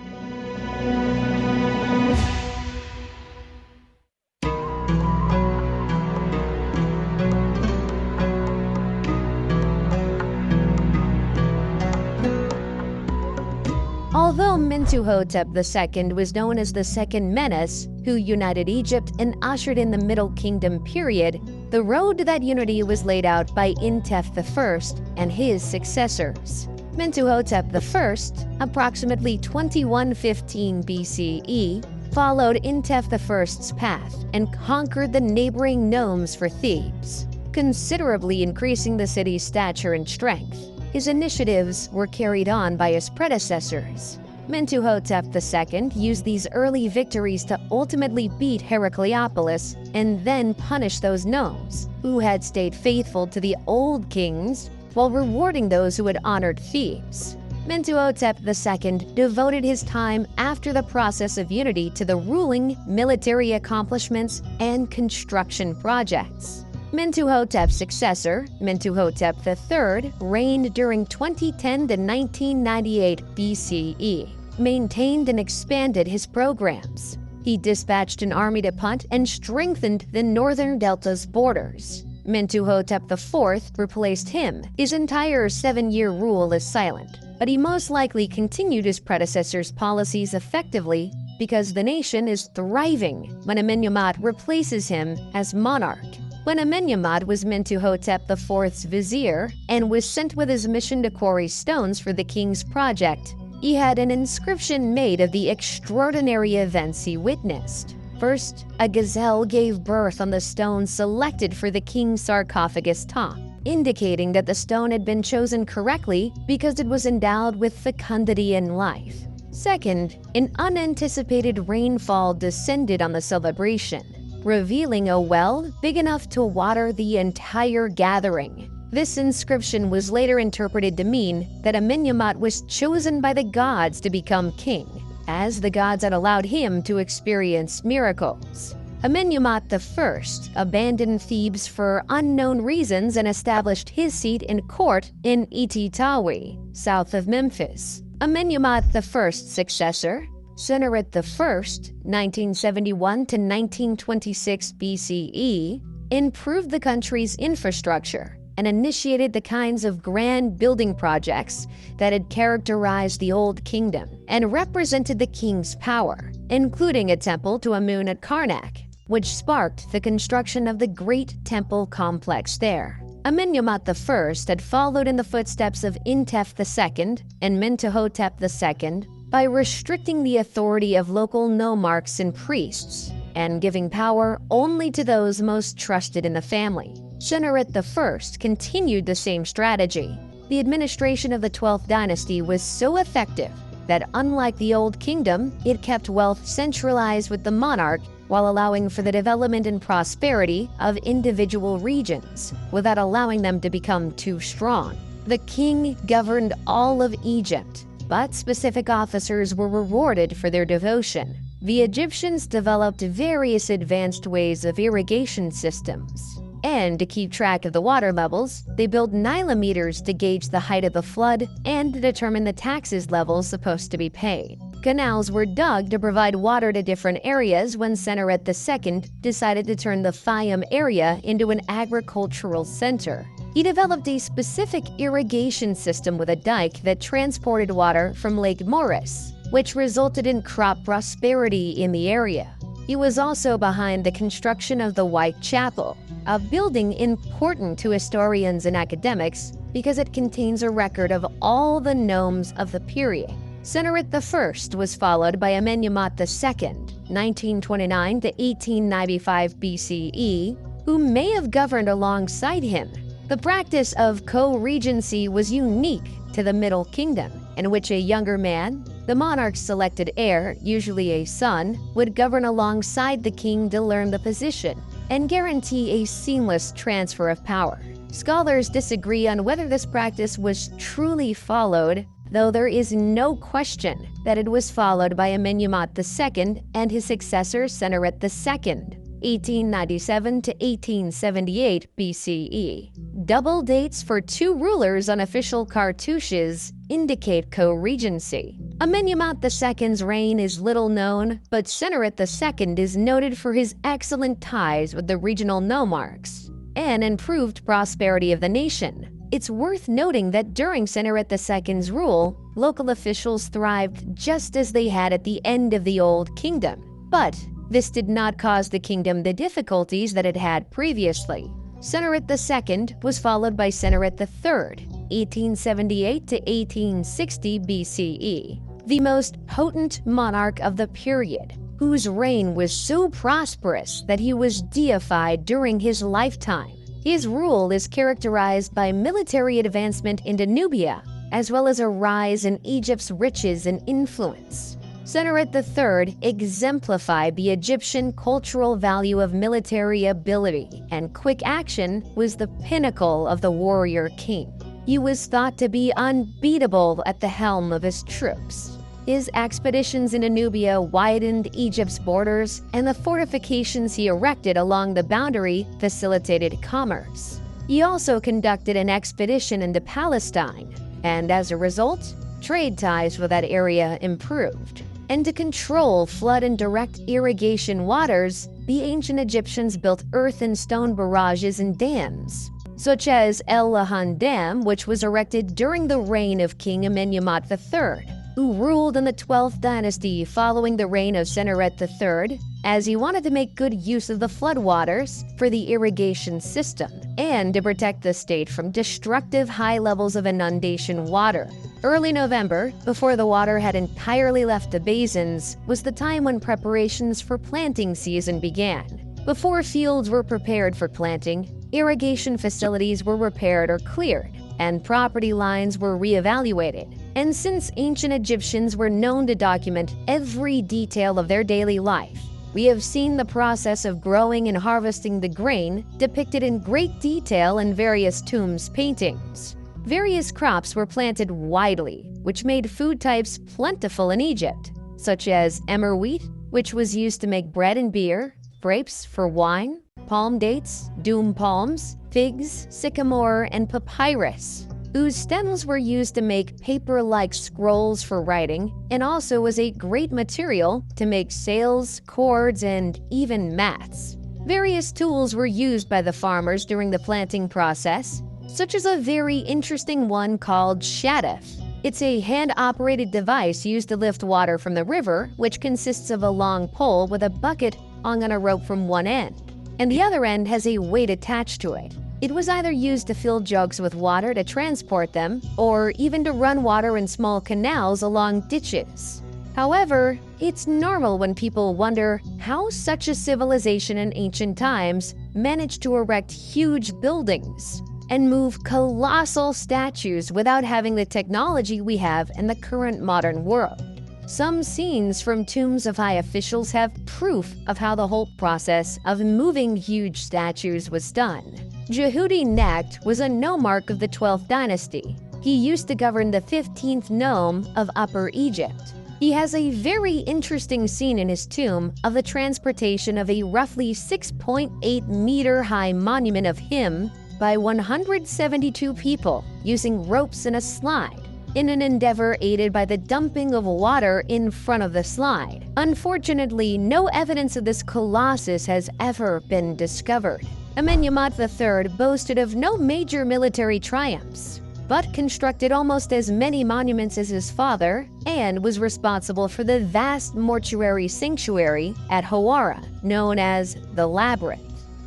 Although Mentuhotep II was known as the Second Menes, who united Egypt and ushered in the Middle Kingdom period, the road to that unity was laid out by Intef I and his successors. Mentuhotep I, approximately 2115 BCE, followed Intef I's path and conquered the neighboring nomes for Thebes, considerably increasing the city's stature and strength. His initiatives were carried on by his predecessors. Mentuhotep II used these early victories to ultimately beat Heracleopolis and then punish those nomes who had stayed faithful to the old kings while rewarding those who had honored Thebes. Mentuhotep II devoted his time after the process of unity to the ruling, military accomplishments, and construction projects. Mentuhotep's successor, Mentuhotep III, reigned during 2010 to 1998 BCE, maintained and expanded his programs. He dispatched an army to Punt and strengthened the northern delta's borders. Mentuhotep IV replaced him. His entire 7-year rule is silent, but he most likely continued his predecessor's policies effectively because the nation is thriving when Amenemhat replaces him as monarch. When Amenemhat was Mentuhotep IV's vizier and was sent with his mission to quarry stones for the king's project, he had an inscription made of the extraordinary events he witnessed. First, a gazelle gave birth on the stone selected for the king's sarcophagus top, indicating that the stone had been chosen correctly because it was endowed with fecundity and life. Second, an unanticipated rainfall descended on the celebration, revealing a well big enough to water the entire gathering. This inscription was later interpreted to mean that Amenemhat was chosen by the gods to become king, as the gods had allowed him to experience miracles. Amenemhat I abandoned Thebes for unknown reasons and established his seat and court in Ititawi, south of Memphis. Amenemhat I's successor, Sennacherib I, 1971 to 1926 BCE, improved the country's infrastructure and initiated the kinds of grand building projects that had characterized the Old Kingdom and represented the king's power, including a temple to Amun at Karnak, which sparked the construction of the Great Temple complex there. Amenemhat I had followed in the footsteps of Intef II and Mentuhotep II by restricting the authority of local nomarchs and priests, and giving power only to those most trusted in the family. Sennacherib I continued the same strategy. The administration of the 12th dynasty was so effective that, unlike the Old Kingdom, it kept wealth centralized with the monarch while allowing for the development and prosperity of individual regions, without allowing them to become too strong. The king governed all of Egypt, but specific officers were rewarded for their devotion. The Egyptians developed various advanced ways of irrigation systems. And to keep track of the water levels, they built nilometers to gauge the height of the flood and to determine the taxes levels supposed to be paid. Canals were dug to provide water to different areas when Sennacherib II decided to turn the Fayum area into an agricultural center. He developed a specific irrigation system with a dike that transported water from Lake Moeris, which resulted in crop prosperity in the area. He was also behind the construction of the White Chapel, a building important to historians and academics because it contains a record of all the nomes of the period. Sennacherib I was followed by Amenemhat II, 1929 to 1895 BCE, who may have governed alongside him. The practice of co-regency was unique to the Middle Kingdom, in which a younger man, the monarch's selected heir, usually a son, would govern alongside the king to learn the position and guarantee a seamless transfer of power. Scholars disagree on whether this practice was truly followed, though there is no question that it was followed by Amenemhat II and his successor Sennacherib II, 1897 to 1878 BCE. Double dates for two rulers on official cartouches indicate co-regency. Amenemhat II's reign is little known, but Sennacherib II is noted for his excellent ties with the regional nomarchs and improved prosperity of the nation. It's worth noting that during Sennacherib II's rule, local officials thrived just as they had at the end of the Old Kingdom. But this did not cause the kingdom the difficulties that it had previously. Sennacherib II was followed by Sennacherib III, 1878 to 1860 BCE, the most potent monarch of the period, whose reign was so prosperous that he was deified during his lifetime. His rule is characterized by military advancement into Nubia, as well as a rise in Egypt's riches and influence. Sennacherib III exemplified the Egyptian cultural value of military ability, and quick action was the pinnacle of the warrior king. He was thought to be unbeatable at the helm of his troops. His expeditions into Nubia widened Egypt's borders, and the fortifications he erected along the boundary facilitated commerce. He also conducted an expedition into Palestine, and as a result, trade ties with that area improved. And to control flood and direct irrigation waters, the ancient Egyptians built earth and stone barrages and dams, such as El Lahan Dam, which was erected during the reign of King Amenemhat III, who ruled in the 12th dynasty following the reign of Sennacherib III, as he wanted to make good use of the floodwaters for the irrigation system and to protect the state from destructive high levels of inundation water. Early November, before the water had entirely left the basins, was the time when preparations for planting season began. Before fields were prepared for planting, irrigation facilities were repaired or cleared, and property lines were reevaluated. And since ancient Egyptians were known to document every detail of their daily life, we have seen the process of growing and harvesting the grain depicted in great detail in various tombs paintings. Various crops were planted widely, which made food types plentiful in Egypt, such as emmer wheat, which was used to make bread and beer, grapes for wine, palm dates, doum palms, figs, sycamore, and papyrus, whose stems were used to make paper-like scrolls for writing and also was a great material to make sails, cords, and even mats. Various tools were used by the farmers during the planting process, such as a very interesting one called shadif. It's a hand-operated device used to lift water from the river, which consists of a long pole with a bucket hung on a rope from one end, and the other end has a weight attached to it. It was either used to fill jugs with water to transport them, or even to run water in small canals along ditches. However, it's normal when people wonder how such a civilization in ancient times managed to erect huge buildings and move colossal statues without having the technology we have in the current modern world. Some scenes from tombs of high officials have proof of how the whole process of moving huge statues was done. Jehudi Necht was a nomarch of the 12th dynasty. He used to govern the 15th nome of Upper Egypt. He has a very interesting scene in his tomb of the transportation of a roughly 6.8 meter high monument of him by 172 people using ropes and a slide, in an endeavor aided by the dumping of water in front of the slide. Unfortunately, no evidence of this colossus has ever been discovered. Amenemhat III boasted of no major military triumphs, but constructed almost as many monuments as his father and was responsible for the vast mortuary sanctuary at Hawara, known as the Labyrinth.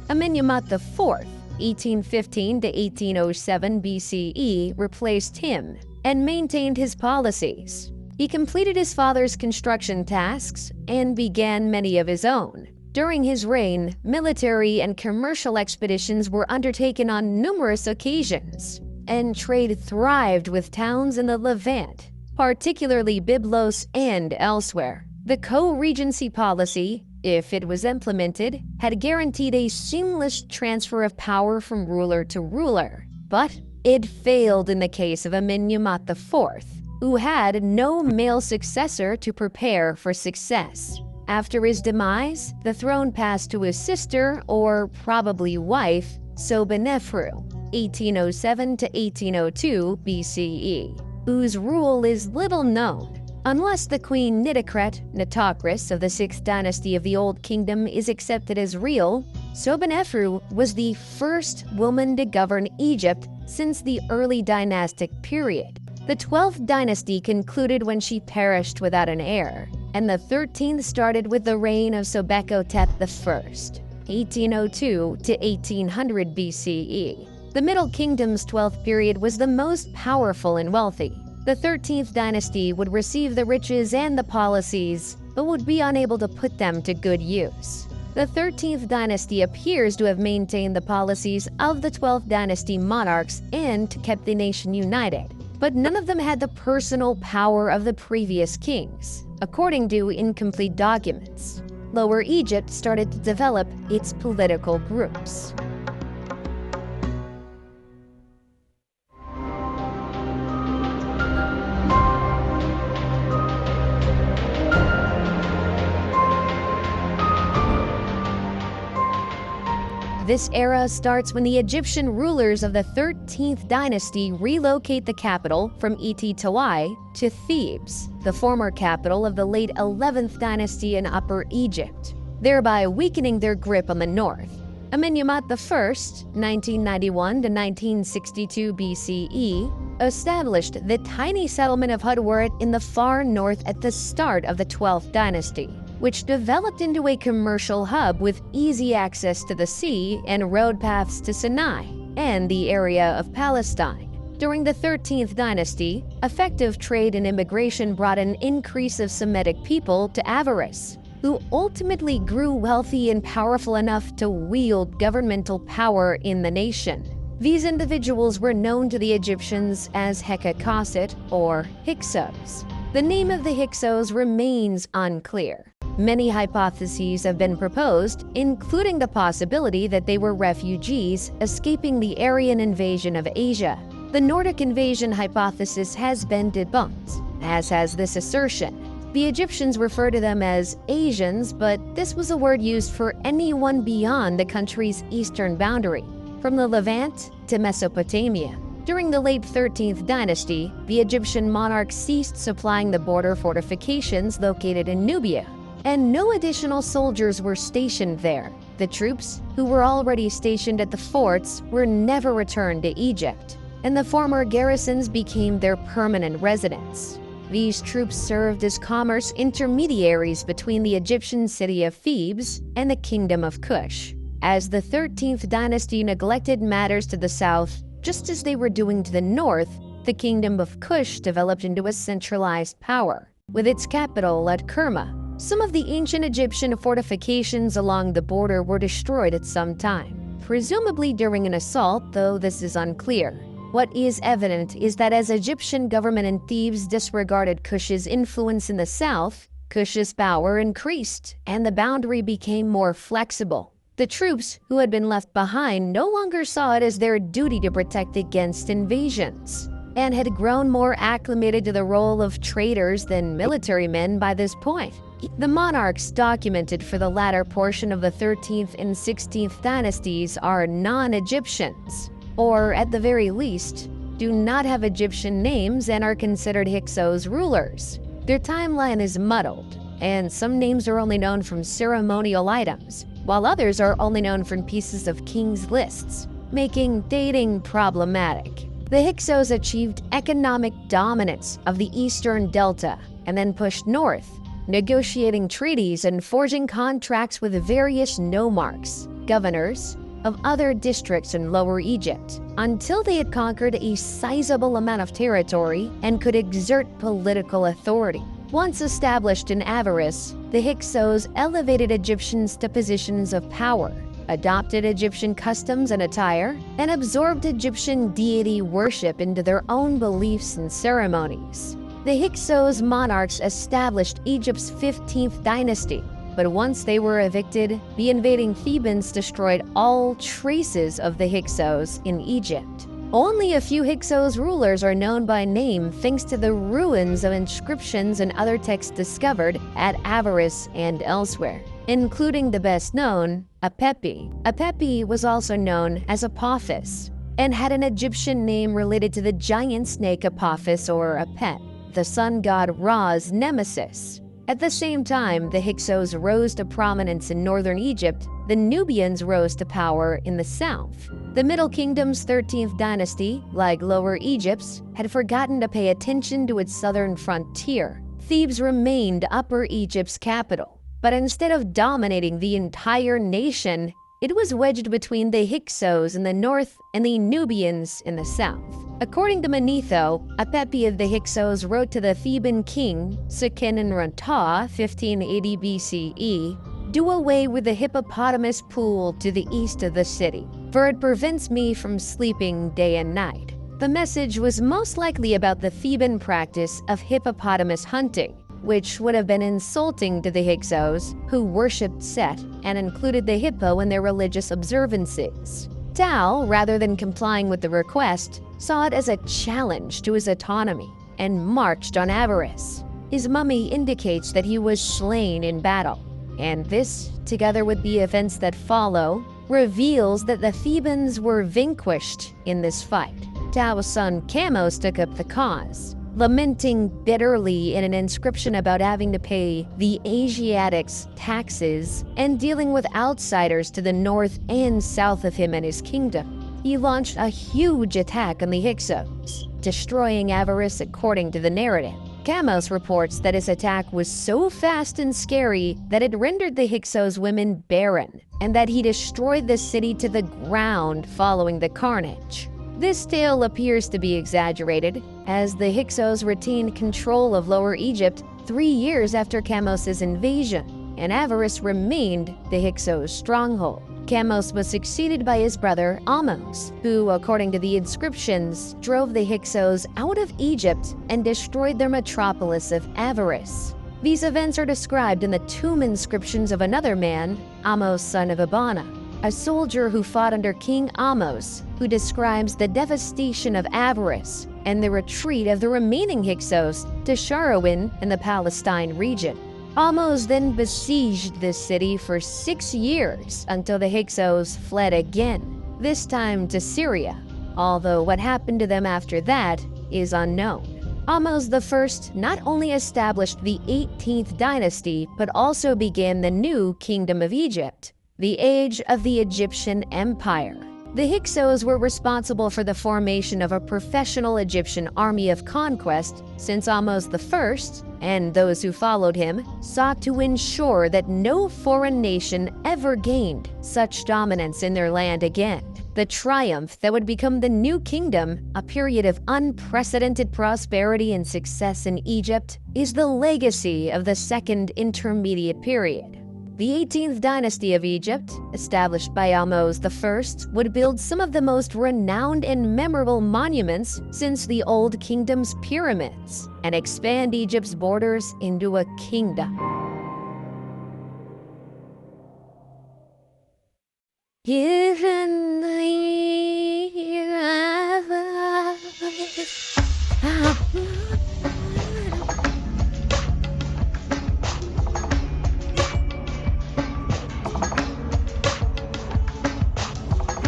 Amenemhat IV, 1815 to 1807 BCE, replaced him and maintained his policies. He completed his father's construction tasks and began many of his own. During his reign, military and commercial expeditions were undertaken on numerous occasions, and trade thrived with towns in the Levant, particularly Byblos and elsewhere. The co-regency policy, if it was implemented, had guaranteed a seamless transfer of power from ruler to ruler. But it failed in the case of Amenemhat IV, who had no male successor to prepare for success. After his demise, the throne passed to his sister, or probably wife, Sobonefru, 1807 to 1802 BCE, whose rule is little known. Unless the Queen Nitocris of the 6th dynasty of the Old Kingdom is accepted as real, Sobonefru was the first woman to govern Egypt since the early dynastic period. The 12th dynasty concluded when she perished without an heir, and the 13th started with the reign of Sobekotep I, 1802 to 1800 BCE. The Middle Kingdom's 12th period was the most powerful and wealthy. The 13th dynasty would receive the riches and the policies, but would be unable to put them to good use. The 13th dynasty appears to have maintained the policies of the 12th dynasty monarchs and kept the nation united, but none of them had the personal power of the previous kings, according to incomplete documents. Lower Egypt started to develop its political groups. This era starts when the Egyptian rulers of the 13th dynasty relocate the capital from Tawai to Thebes, the former capital of the late 11th dynasty in Upper Egypt, thereby weakening their grip on the north. Amenemhat I, 1991 to 1962 BCE, established the tiny settlement of Hudwarat in the far north at the start of the 12th dynasty, which developed into a commercial hub with easy access to the sea and road paths to Sinai and the area of Palestine. During the 13th dynasty, effective trade and immigration brought an increase of Semitic people to Avaris, who ultimately grew wealthy and powerful enough to wield governmental power in the nation. These individuals were known to the Egyptians as Hekakosset or Hyksos. The name of the Hyksos remains unclear. Many hypotheses have been proposed, including the possibility that they were refugees escaping the Aryan invasion of Asia. The Nordic invasion hypothesis has been debunked, as has this assertion. The Egyptians refer to them as Asians, but this was a word used for anyone beyond the country's eastern boundary, from the Levant to Mesopotamia. During the late 13th dynasty, the Egyptian monarch ceased supplying the border fortifications located in Nubia, and no additional soldiers were stationed there. The troops, who were already stationed at the forts, were never returned to Egypt, and the former garrisons became their permanent residence. These troops served as commerce intermediaries between the Egyptian city of Thebes and the Kingdom of Kush. As the 13th dynasty neglected matters to the south, just as they were doing to the north, the Kingdom of Kush developed into a centralized power, with its capital at Kerma. Some of the ancient Egyptian fortifications along the border were destroyed at some time, presumably during an assault, though this is unclear. What is evident is that as Egyptian government in Thebes disregarded Kush's influence in the south, Kush's power increased, and the boundary became more flexible. The troops who had been left behind no longer saw it as their duty to protect against invasions, and had grown more acclimated to the role of traders than military men by this point. The monarchs documented for the latter portion of the 13th and 16th dynasties are non-Egyptians, or at the very least, do not have Egyptian names and are considered Hyksos rulers. Their timeline is muddled, and some names are only known from ceremonial items, while others are only known from pieces of kings' lists, making dating problematic. The Hyksos achieved economic dominance of the eastern delta and then pushed north, negotiating treaties and forging contracts with various nomarchs, governors, of other districts in Lower Egypt, until they had conquered a sizable amount of territory and could exert political authority. Once established in Avaris, the Hyksos elevated Egyptians to positions of power, adopted Egyptian customs and attire, and absorbed Egyptian deity worship into their own beliefs and ceremonies. The Hyksos monarchs established Egypt's 15th dynasty, but once they were evicted, the invading Thebans destroyed all traces of the Hyksos in Egypt. Only a few Hyksos rulers are known by name thanks to the ruins of inscriptions and other texts discovered at Avaris and elsewhere, including the best known, Apepi. Apepi was also known as Apophis and had an Egyptian name related to the giant snake Apophis or Apep, the sun god Ra's nemesis. At the same time the Hyksos rose to prominence in northern Egypt, the Nubians rose to power in the south. The Middle Kingdom's 13th dynasty, like Lower Egypt's, had forgotten to pay attention to its southern frontier. Thebes remained Upper Egypt's capital, but instead of dominating the entire nation, it was wedged between the Hyksos in the north and the Nubians in the south. According to Manetho, Apepi of the Hyksos wrote to the Theban king, Seqenenrunta, 1580 BCE, "Do away with the hippopotamus pool to the east of the city, for it prevents me from sleeping day and night." The message was most likely about the Theban practice of hippopotamus hunting, which would have been insulting to the Hyksos, who worshipped Set and included the hippo in their religious observances. Tao, rather than complying with the request, saw it as a challenge to his autonomy and marched on Avaris. His mummy indicates that he was slain in battle, and this, together with the events that follow, reveals that the Thebans were vanquished in this fight. Tao's son Chamos took up the cause, lamenting bitterly in an inscription about having to pay the Asiatics taxes and dealing with outsiders to the north and south of him and his kingdom. He launched a huge attack on the Hyksos, destroying Avaris according to the narrative. Chamos reports that his attack was so fast and scary that it rendered the Hyksos women barren, and that he destroyed the city to the ground following the carnage. This tale appears to be exaggerated, as the Hyksos retained control of Lower Egypt 3 years after Chamos' invasion, and Avaris remained the Hyksos' stronghold. Chamos was succeeded by his brother Ahmose, who, according to the inscriptions, drove the Hyksos out of Egypt and destroyed their metropolis of Avaris. These events are described in the tomb inscriptions of another man, Ahmose son of Abana, a soldier who fought under King Ahmose, who describes the devastation of Avaris and the retreat of the remaining Hyksos to Sharawin in the Palestine region. Ahmose then besieged this city for 6 years until the Hyksos fled again, this time to Syria, although what happened to them after that is unknown. Ahmose I not only established the 18th dynasty, but also began the new Kingdom of Egypt, the age of the Egyptian Empire. The Hyksos were responsible for the formation of a professional Egyptian army of conquest, since Ahmose I, and those who followed him, sought to ensure that no foreign nation ever gained such dominance in their land again. The triumph that would become the new kingdom, a period of unprecedented prosperity and success in Egypt, is the legacy of the Second Intermediate Period. The 18th dynasty of Egypt, established by Ahmose I, would build some of the most renowned and memorable monuments since the Old Kingdom's pyramids, and expand Egypt's borders into a kingdom.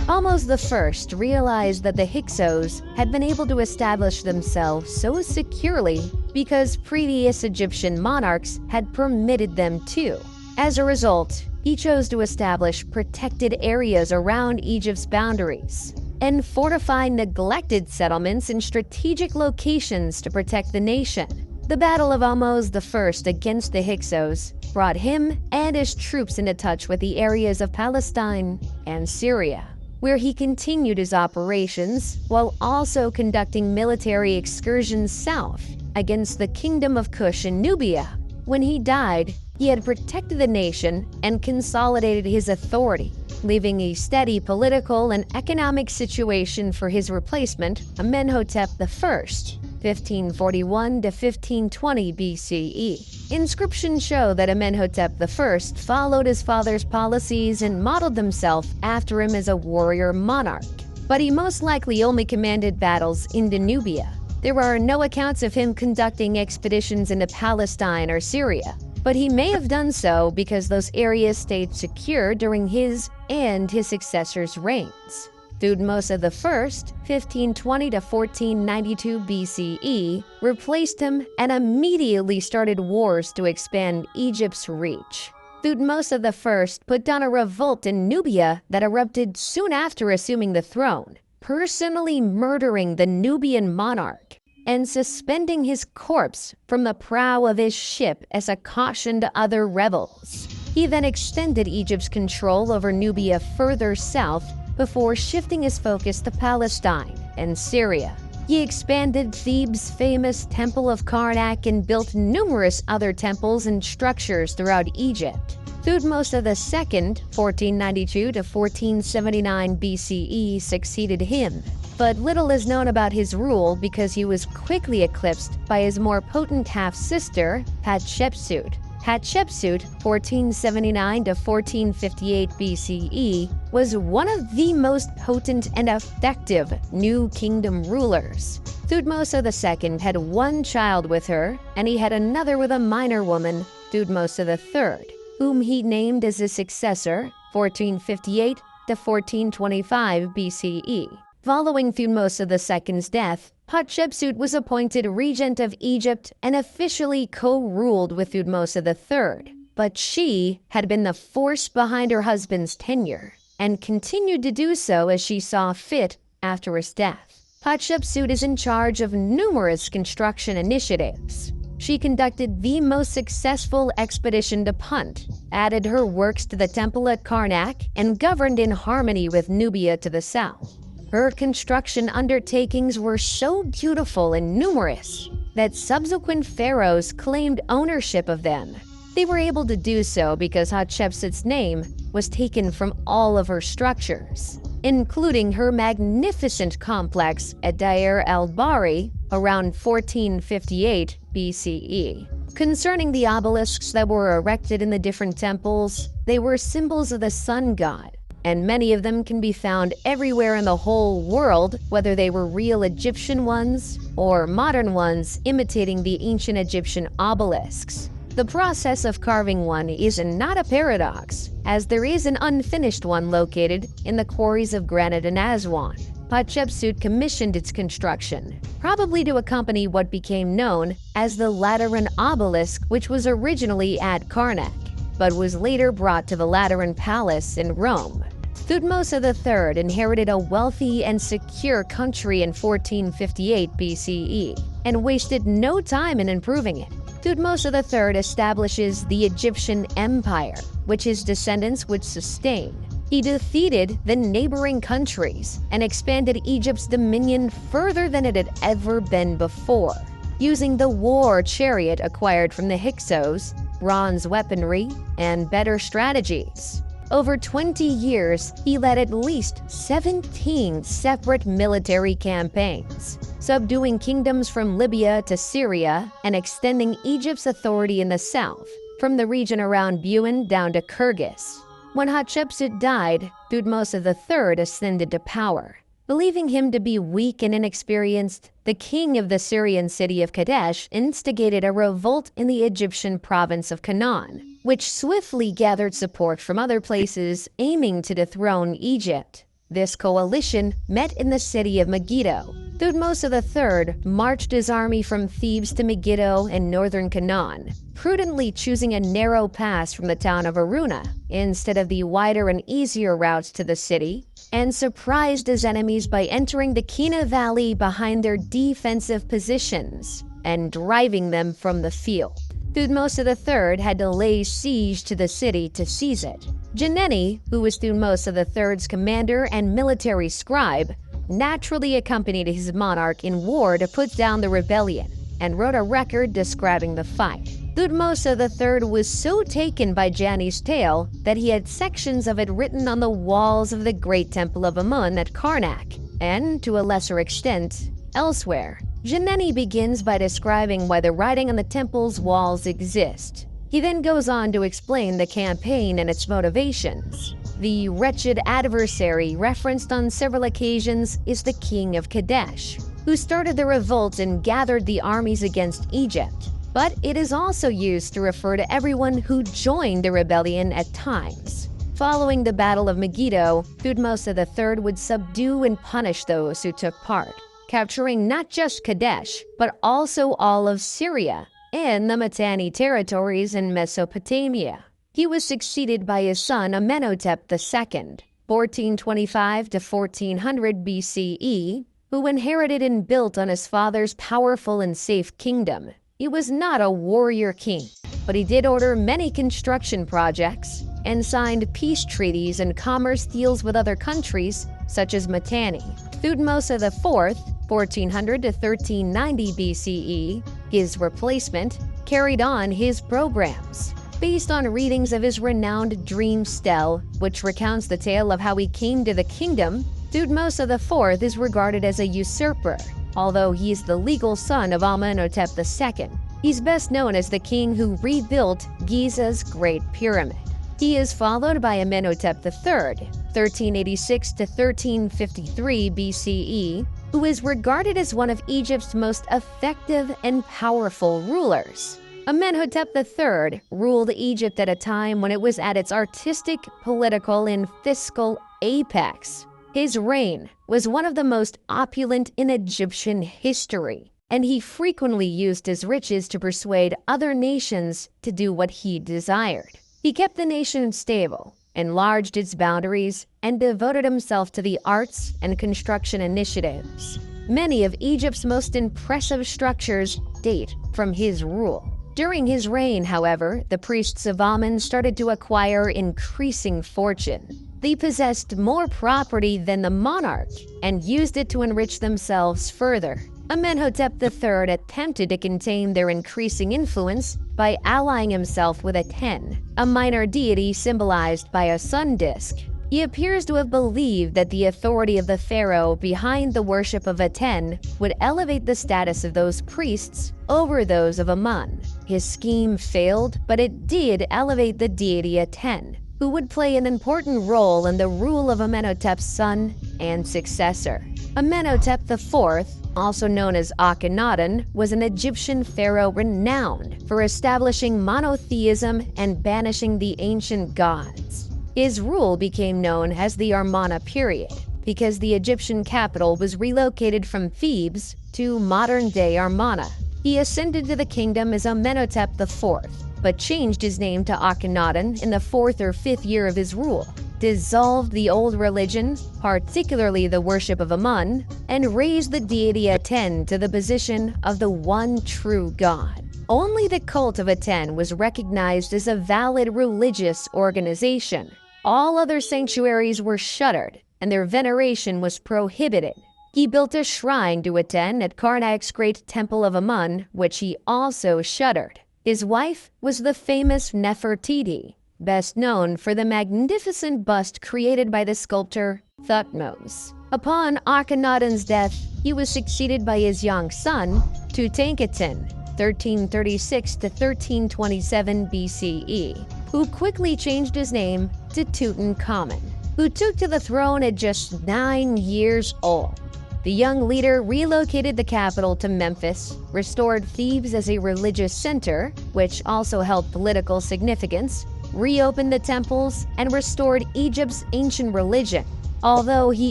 Ahmose I realized that the Hyksos had been able to establish themselves so securely because previous Egyptian monarchs had permitted them to. As a result, he chose to establish protected areas around Egypt's boundaries and fortify neglected settlements in strategic locations to protect the nation. The Battle of Ahmose I against the Hyksos brought him and his troops into touch with the areas of Palestine and Syria, where he continued his operations while also conducting military excursions south against the Kingdom of Kush in Nubia. When he died, he had protected the nation and consolidated his authority, leaving a steady political and economic situation for his replacement, Amenhotep I, 1541 to 1520 BCE. Inscriptions show that Amenhotep I followed his father's policies and modeled himself after him as a warrior monarch, but he most likely only commanded battles in Nubia. There are no accounts of him conducting expeditions into Palestine or Syria, but he may have done so because those areas stayed secure during his and his successors' reigns. Thutmose I, 1520 to 1492 BCE, replaced him and immediately started wars to expand Egypt's reach. Thutmose I put down a revolt in Nubia that erupted soon after assuming the throne, personally murdering the Nubian monarch and suspending his corpse from the prow of his ship as a caution to other rebels. He then extended Egypt's control over Nubia further south before shifting his focus to Palestine and Syria. He expanded Thebes' famous Temple of Karnak and built numerous other temples and structures throughout Egypt. Thutmose II, 1492 to 1479 BCE, succeeded him, but little is known about his rule because he was quickly eclipsed by his more potent half-sister, Hatshepsut. Hatshepsut, 1479 to 1458 BCE, was one of the most potent and effective New Kingdom rulers. Thutmose II had one child with her, and he had another with a minor woman, Thutmose III, whom he named as his successor, 1458 to 1425 BCE. Following Thutmose II's death, Hatshepsut was appointed regent of Egypt and officially co-ruled with Thutmose III, but she had been the force behind her husband's tenure and continued to do so as she saw fit after his death. Hatshepsut is in charge of numerous construction initiatives. She conducted the most successful expedition to Punt, added her works to the temple at Karnak, and governed in harmony with Nubia to the south. Her construction undertakings were so beautiful and numerous that subsequent pharaohs claimed ownership of them. They were able to do so because Hatshepsut's name was taken from all of her structures, including her magnificent complex at Deir el-Bahri around 1458 BCE. Concerning the obelisks that were erected in the different temples, they were symbols of the sun god, and many of them can be found everywhere in the whole world, whether they were real Egyptian ones or modern ones imitating the ancient Egyptian obelisks. The process of carving one is not a paradox, as there is an unfinished one located in the quarries of granite in Aswan. Hatshepsut commissioned its construction, probably to accompany what became known as the Lateran obelisk, which was originally at Karnak, but was later brought to the Lateran Palace in Rome. Thutmose III inherited a wealthy and secure country in 1458 BCE and wasted no time in improving it. Thutmose III establishes the Egyptian Empire, which his descendants would sustain. He defeated the neighboring countries and expanded Egypt's dominion further than it had ever been before, using the war chariot acquired from the Hyksos, bronze weaponry, and better strategies. Over 20 years, he led at least 17 separate military campaigns, subduing kingdoms from Libya to Syria and extending Egypt's authority in the south, from the region around Buin down to Kyrgyz. When Hatshepsut died, Thutmose III ascended to power. Believing him to be weak and inexperienced, the king of the Syrian city of Kadesh instigated a revolt in the Egyptian province of Canaan, which swiftly gathered support from other places aiming to dethrone Egypt. This coalition met in the city of Megiddo. Thutmose III marched his army from Thebes to Megiddo in northern Canaan, prudently choosing a narrow pass from the town of Aruna instead of the wider and easier routes to the city. and surprised his enemies by entering the Kina Valley behind their defensive positions and driving them from the field. Thutmose III had to lay siege to the city to seize it. Geneni, who was Thutmose III's commander and military scribe, naturally accompanied his monarch in war to put down the rebellion and wrote a record describing the fight. Thutmose III was so taken by Jani's tale that he had sections of it written on the walls of the Great Temple of Amun at Karnak, and, to a lesser extent, elsewhere. Geneni begins by describing why the writing on the temple's walls exists. He then goes on to explain the campaign and its motivations. The wretched adversary referenced on several occasions is the king of Kadesh, who started the revolt and gathered the armies against Egypt. But it is also used to refer to everyone who joined the rebellion at times. Following the Battle of Megiddo, Thutmose III would subdue and punish those who took part, capturing not just Kadesh, but also all of Syria and the Mitanni territories in Mesopotamia. He was succeeded by his son Amenhotep II, 1425 to 1400 BCE, who inherited and built on his father's powerful and safe kingdom. He was not a warrior king, but he did order many construction projects and signed peace treaties and commerce deals with other countries, such as Mitanni. Thutmose IV, 1400 to 1390 BCE, his replacement, carried on his programs. Based on readings of his renowned dream stele, which recounts the tale of how he came to the kingdom, Thutmose IV is regarded as a usurper, although he is the legal son of Amenhotep II. He's best known as the king who rebuilt Giza's Great Pyramid. He is followed by Amenhotep III, 1386 to 1353 BCE, who is regarded as one of Egypt's most effective and powerful rulers. Amenhotep III ruled Egypt at a time when it was at its artistic, political, and fiscal apex. His reign was one of the most opulent in Egyptian history, and he frequently used his riches to persuade other nations to do what he desired. He kept the nation stable, enlarged its boundaries, and devoted himself to the arts and construction initiatives. Many of Egypt's most impressive structures date from his rule. During his reign, however, the priests of Amun started to acquire increasing fortune. They possessed more property than the monarch and used it to enrich themselves further. Amenhotep III attempted to contain their increasing influence by allying himself with Aten, a minor deity symbolized by a sun disk. He appears to have believed that the authority of the pharaoh behind the worship of Aten would elevate the status of those priests over those of Amun. His scheme failed, but it did elevate the deity Aten, who would play an important role in the rule of Amenhotep's son and successor. Amenhotep IV, also known as Akhenaten, was an Egyptian pharaoh renowned for establishing monotheism and banishing the ancient gods. His rule became known as the Amarna period because the Egyptian capital was relocated from Thebes to modern-day Amarna. He ascended to the kingdom as Amenhotep IV, but changed his name to Akhenaten in the 4th or 5th year of his rule, dissolved the old religion, particularly the worship of Amun, and raised the deity Aten to the position of the one true god. Only the cult of Aten was recognized as a valid religious organization. All other sanctuaries were shuttered, and their veneration was prohibited. He built a shrine to Aten at Karnak's Great Temple of Amun, which he also shuttered. His wife was the famous Nefertiti, best known for the magnificent bust created by the sculptor Thutmose. Upon Akhenaten's death, he was succeeded by his young son, Tutankhaten, 1336 to 1327 BCE, who quickly changed his name to Tutankhamun, who took to the throne at just 9 years old. The young leader relocated the capital to Memphis, restored Thebes as a religious center, which also held political significance, reopened the temples, and restored Egypt's ancient religion, although he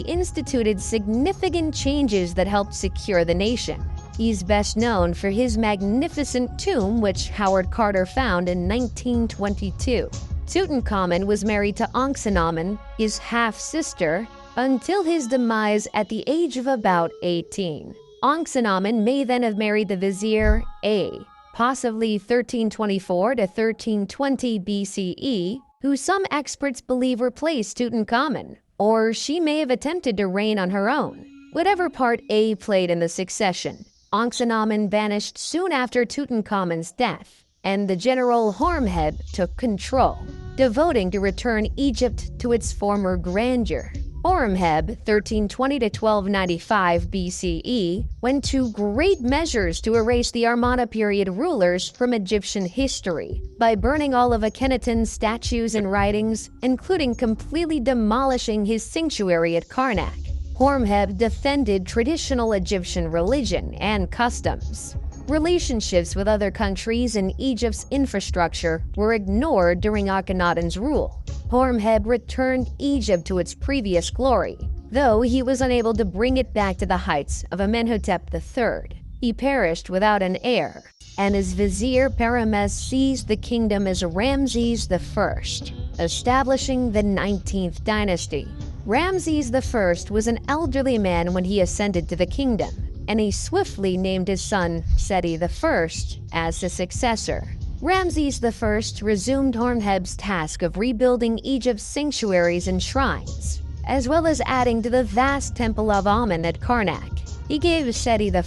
instituted significant changes that helped secure the nation. He's best known for his magnificent tomb, which Howard Carter found in 1922. Tutankhamun was married to Ankhsenamun, his half-sister, until his demise at the age of about 18. Ankhesenamun may then have married the vizier A, possibly 1324 to 1320 BCE, who some experts believe replaced Tutankhamun, or she may have attempted to reign on her own. Whatever part A played in the succession, Ankhesenamun vanished soon after Tutankhamun's death, and the general Horemheb took control, devoting to return Egypt to its former grandeur. Horemheb, 1320 to 1295 BCE, went to great measures to erase the Amarna period rulers from Egyptian history by burning all of Akhenaten's statues and writings, including completely demolishing his sanctuary at Karnak. Horemheb defended traditional Egyptian religion and customs. Relationships with other countries and Egypt's infrastructure were ignored during Akhenaten's rule. Horemheb returned Egypt to its previous glory, though he was unable to bring it back to the heights of Amenhotep III. He perished without an heir, and his vizier Pyramids seized the kingdom as Ramses I, establishing the 19th dynasty. Ramses I was an elderly man when he ascended to the kingdom, and he swiftly named his son Seti I as his successor. Ramses I resumed Horemheb's task of rebuilding Egypt's sanctuaries and shrines, as well as adding to the vast Temple of Amen at Karnak. He gave Seti I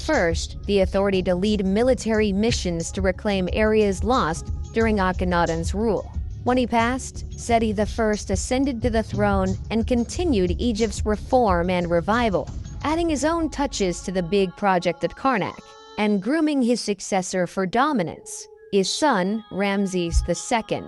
the authority to lead military missions to reclaim areas lost during Akhenaten's rule. When he passed, Seti I ascended to the throne and continued Egypt's reform and revival, adding his own touches to the big project at Karnak, and grooming his successor for dominance, his son Ramses II,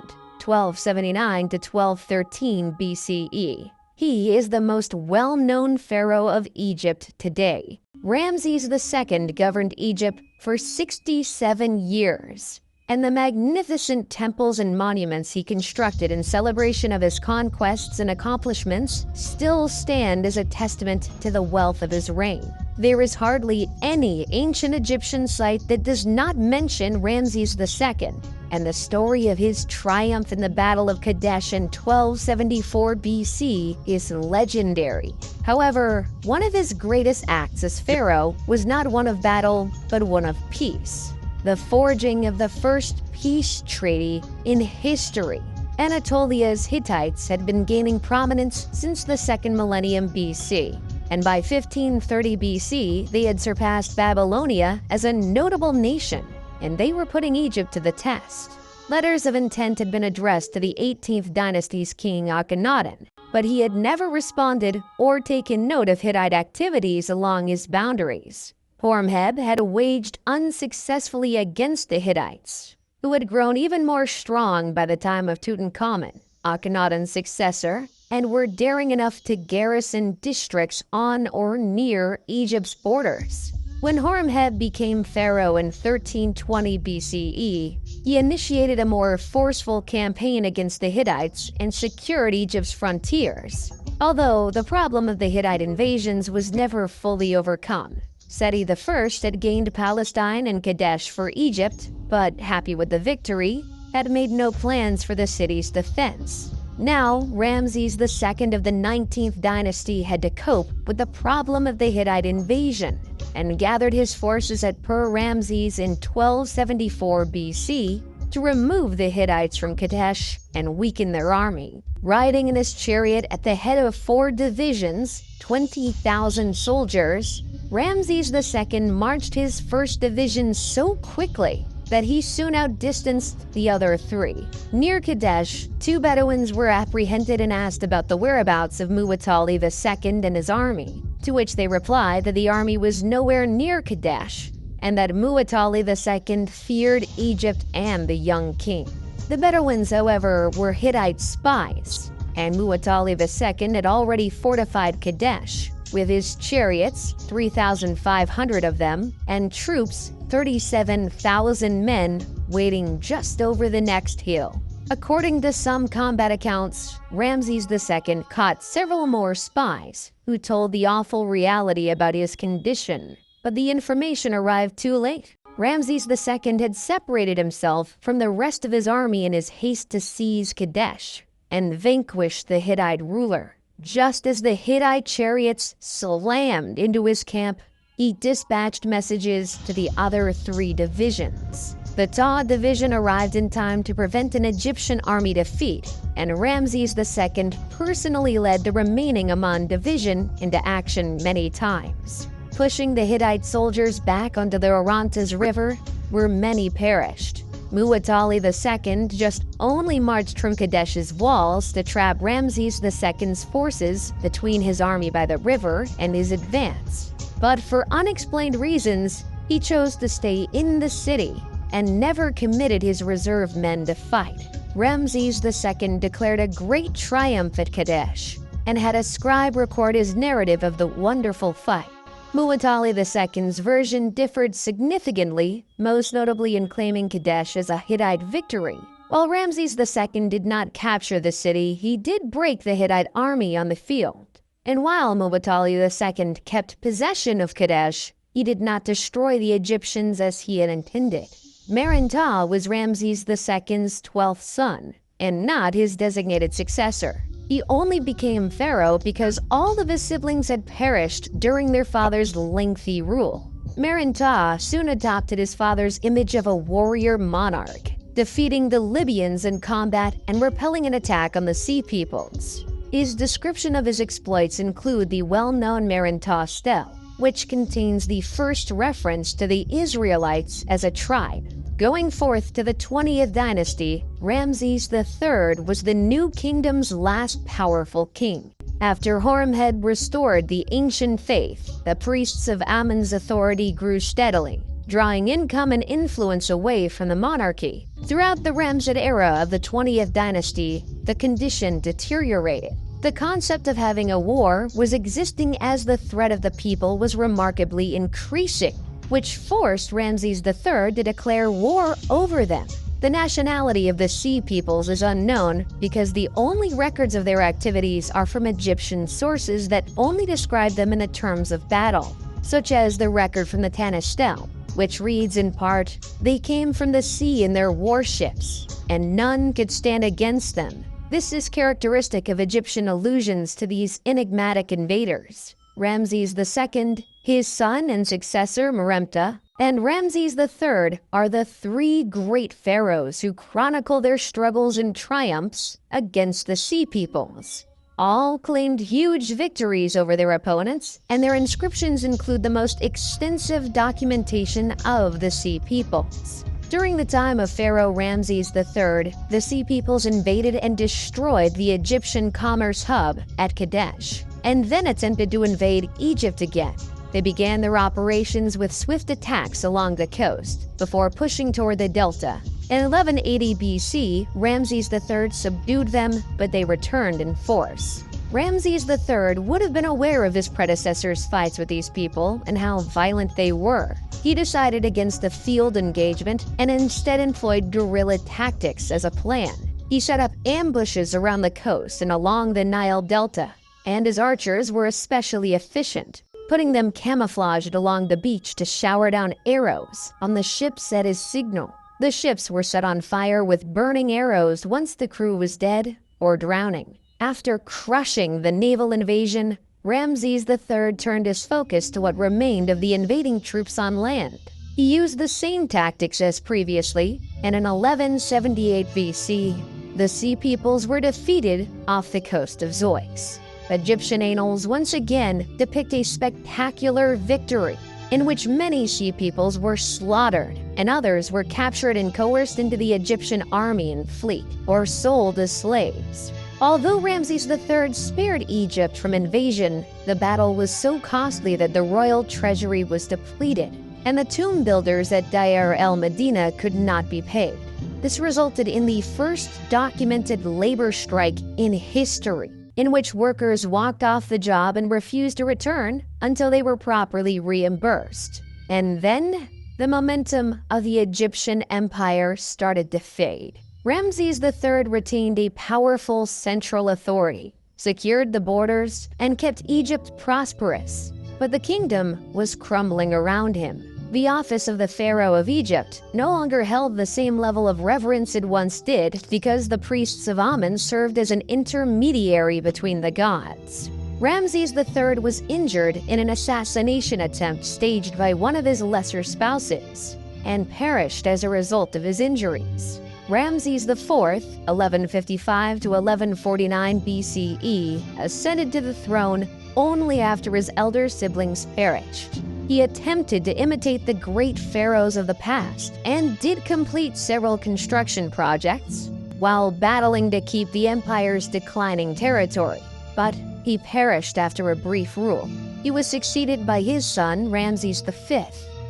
1279 to 1213 BCE. He is the most well-known pharaoh of Egypt today. Ramses II governed Egypt for 67 years, and the magnificent temples and monuments he constructed in celebration of his conquests and accomplishments still stand as a testament to the wealth of his reign. There is hardly any ancient Egyptian site that does not mention Ramses II, and the story of his triumph in the Battle of Kadesh in 1274 BC is legendary. However, one of his greatest acts as pharaoh was not one of battle, but one of peace. The forging of the first peace treaty in history. Anatolia's Hittites had been gaining prominence since the 2nd millennium BC, and by 1530 BC, they had surpassed Babylonia as a notable nation, and they were putting Egypt to the test. Letters of intent had been addressed to the 18th dynasty's king Akhenaten, but he had never responded or taken note of Hittite activities along his boundaries. Horemheb had waged unsuccessfully against the Hittites, who had grown even more strong by the time of Tutankhamun, Akhenaten's successor, and were daring enough to garrison districts on or near Egypt's borders. When Horemheb became pharaoh in 1320 BCE, he initiated a more forceful campaign against the Hittites and secured Egypt's frontiers. Although the problem of the Hittite invasions was never fully overcome, Seti I had gained Palestine and Kadesh for Egypt, but happy with the victory, had made no plans for the city's defense. Now, Ramses II of the 19th dynasty had to cope with the problem of the Hittite invasion, and gathered his forces at Ramses in 1274 BC to remove the Hittites from Kadesh and weaken their army. Riding in his chariot at the head of 4 divisions, 20,000 soldiers, Ramses II marched his first division so quickly that he soon outdistanced the other 3. Near Kadesh, 2 Bedouins were apprehended and asked about the whereabouts of Muwatalli II and his army, to which they replied that the army was nowhere near Kadesh, and that Muwatalli II feared Egypt and the young king. The Bedouins, however, were Hittite spies, and Muwatalli II had already fortified Kadesh, with his chariots, 3,500 of them, and troops, 37,000 men, waiting just over the next hill. According to some combat accounts, Ramses II caught several more spies who told the awful reality about his condition, but the information arrived too late. Ramses II had separated himself from the rest of his army in his haste to seize Kadesh and vanquish the Hittite ruler. Just as the Hittite chariots slammed into his camp, he dispatched messages to the other 3 divisions. The Ta division arrived in time to prevent an Egyptian army defeat, and Ramses II personally led the remaining Aman division into action many times, pushing the Hittite soldiers back onto the Orontes River, where many perished. Muwatalli II just only marched from Kadesh's walls to trap Ramses II's forces between his army by the river and his advance. But for unexplained reasons, he chose to stay in the city and never committed his reserve men to fight. Ramses II declared a great triumph at Kadesh and had a scribe record his narrative of the wonderful fight. Muwatalli II's version differed significantly, most notably in claiming Kadesh as a Hittite victory. While Ramses II did not capture the city, he did break the Hittite army on the field. And while Muwatalli II kept possession of Kadesh, he did not destroy the Egyptians as he had intended. Meren-Ta was Ramses II's 12th son, and not his designated successor. He only became pharaoh because all of his siblings had perished during their father's lengthy rule. Meren-Ta soon adopted his father's image of a warrior monarch, defeating the Libyans in combat and repelling an attack on the Sea Peoples. His description of his exploits include the well-known Meren-Ta stele, which contains the first reference to the Israelites as a tribe. Going forth to the 20th dynasty, Ramses III was the new kingdom's last powerful king. After Horemheb restored the ancient faith, the priests of Amun's authority grew steadily, drawing income and influence away from the monarchy. Throughout the Ramessid era of the 20th dynasty, the condition deteriorated. The concept of having a war was existing as the threat of the people was remarkably increasing, which forced Ramses III to declare war over them. The nationality of the Sea Peoples is unknown because the only records of their activities are from Egyptian sources that only describe them in the terms of battle, such as the record from the Tanis stele, which reads in part, "They came from the sea in their warships, and none could stand against them." This is characteristic of Egyptian allusions to these enigmatic invaders. Ramses II, his son and successor Meremta, and Ramses III are the 3 great pharaohs who chronicle their struggles and triumphs against the Sea Peoples. All claimed huge victories over their opponents, and their inscriptions include the most extensive documentation of the Sea Peoples. During the time of Pharaoh Ramses III, the Sea Peoples invaded and destroyed the Egyptian commerce hub at Kadesh, and then attempted to invade Egypt again. They began their operations with swift attacks along the coast, before pushing toward the delta. In 1180 BC, Ramses III subdued them, but they returned in force. Ramses III would have been aware of his predecessors' fights with these people and how violent they were. He decided against a field engagement and instead employed guerrilla tactics as a plan. He set up ambushes around the coast and along the Nile Delta, and his archers were especially efficient, putting them camouflaged along the beach to shower down arrows on the ships at his signal. The ships were set on fire with burning arrows once the crew was dead or drowning. After crushing the naval invasion, Ramses III turned his focus to what remained of the invading troops on land. He used the same tactics as previously, and in 1178 BC, the Sea Peoples were defeated off the coast of Xoix. Egyptian annals once again depict a spectacular victory, in which many Sea Peoples were slaughtered, and others were captured and coerced into the Egyptian army and fleet, or sold as slaves. Although Ramses III spared Egypt from invasion, the battle was so costly that the royal treasury was depleted, and the tomb builders at Deir el-Medina could not be paid. This resulted in the first documented labor strike in history, in which workers walked off the job and refused to return until they were properly reimbursed. And then, the momentum of the Egyptian empire started to fade. Ramses III retained a powerful central authority, secured the borders, and kept Egypt prosperous. But the kingdom was crumbling around him. The office of the Pharaoh of Egypt no longer held the same level of reverence it once did because the priests of Amun served as an intermediary between the gods. Ramses III was injured in an assassination attempt staged by one of his lesser spouses and perished as a result of his injuries. Ramses IV, 1155 to 1149 BCE, ascended to the throne only after his elder siblings perished. He attempted to imitate the great pharaohs of the past and did complete several construction projects while battling to keep the empire's declining territory, but he perished after a brief rule. He was succeeded by his son, Ramses V,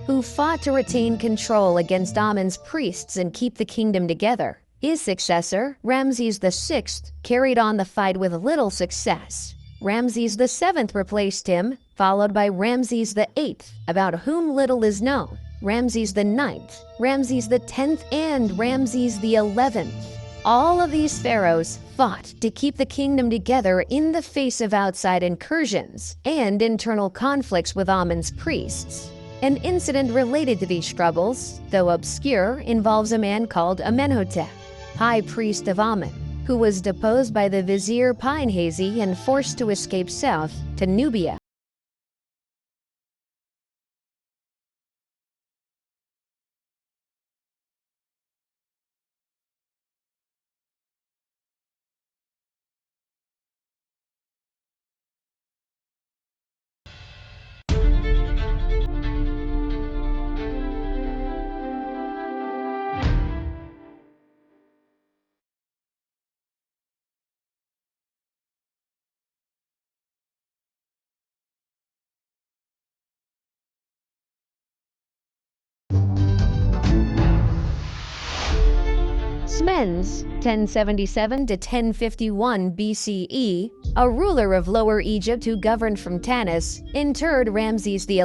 who fought to retain control against Amun's priests and keep the kingdom together. His successor, Ramses VI, carried on the fight with little success. Ramses VII replaced him, followed by Ramses VIII, about whom little is known, Ramses IX, Ramses X, and Ramses XI. All of these pharaohs fought to keep the kingdom together in the face of outside incursions and internal conflicts with Amun's priests. An incident related to these struggles, though obscure, involves a man called Amenhotep, high priest of Amun, who was deposed by the vizier Pinehazy and forced to escape south to Nubia. Smendes, 1077 to 1051 BCE, a ruler of Lower Egypt who governed from Tanis, interred Ramses XI.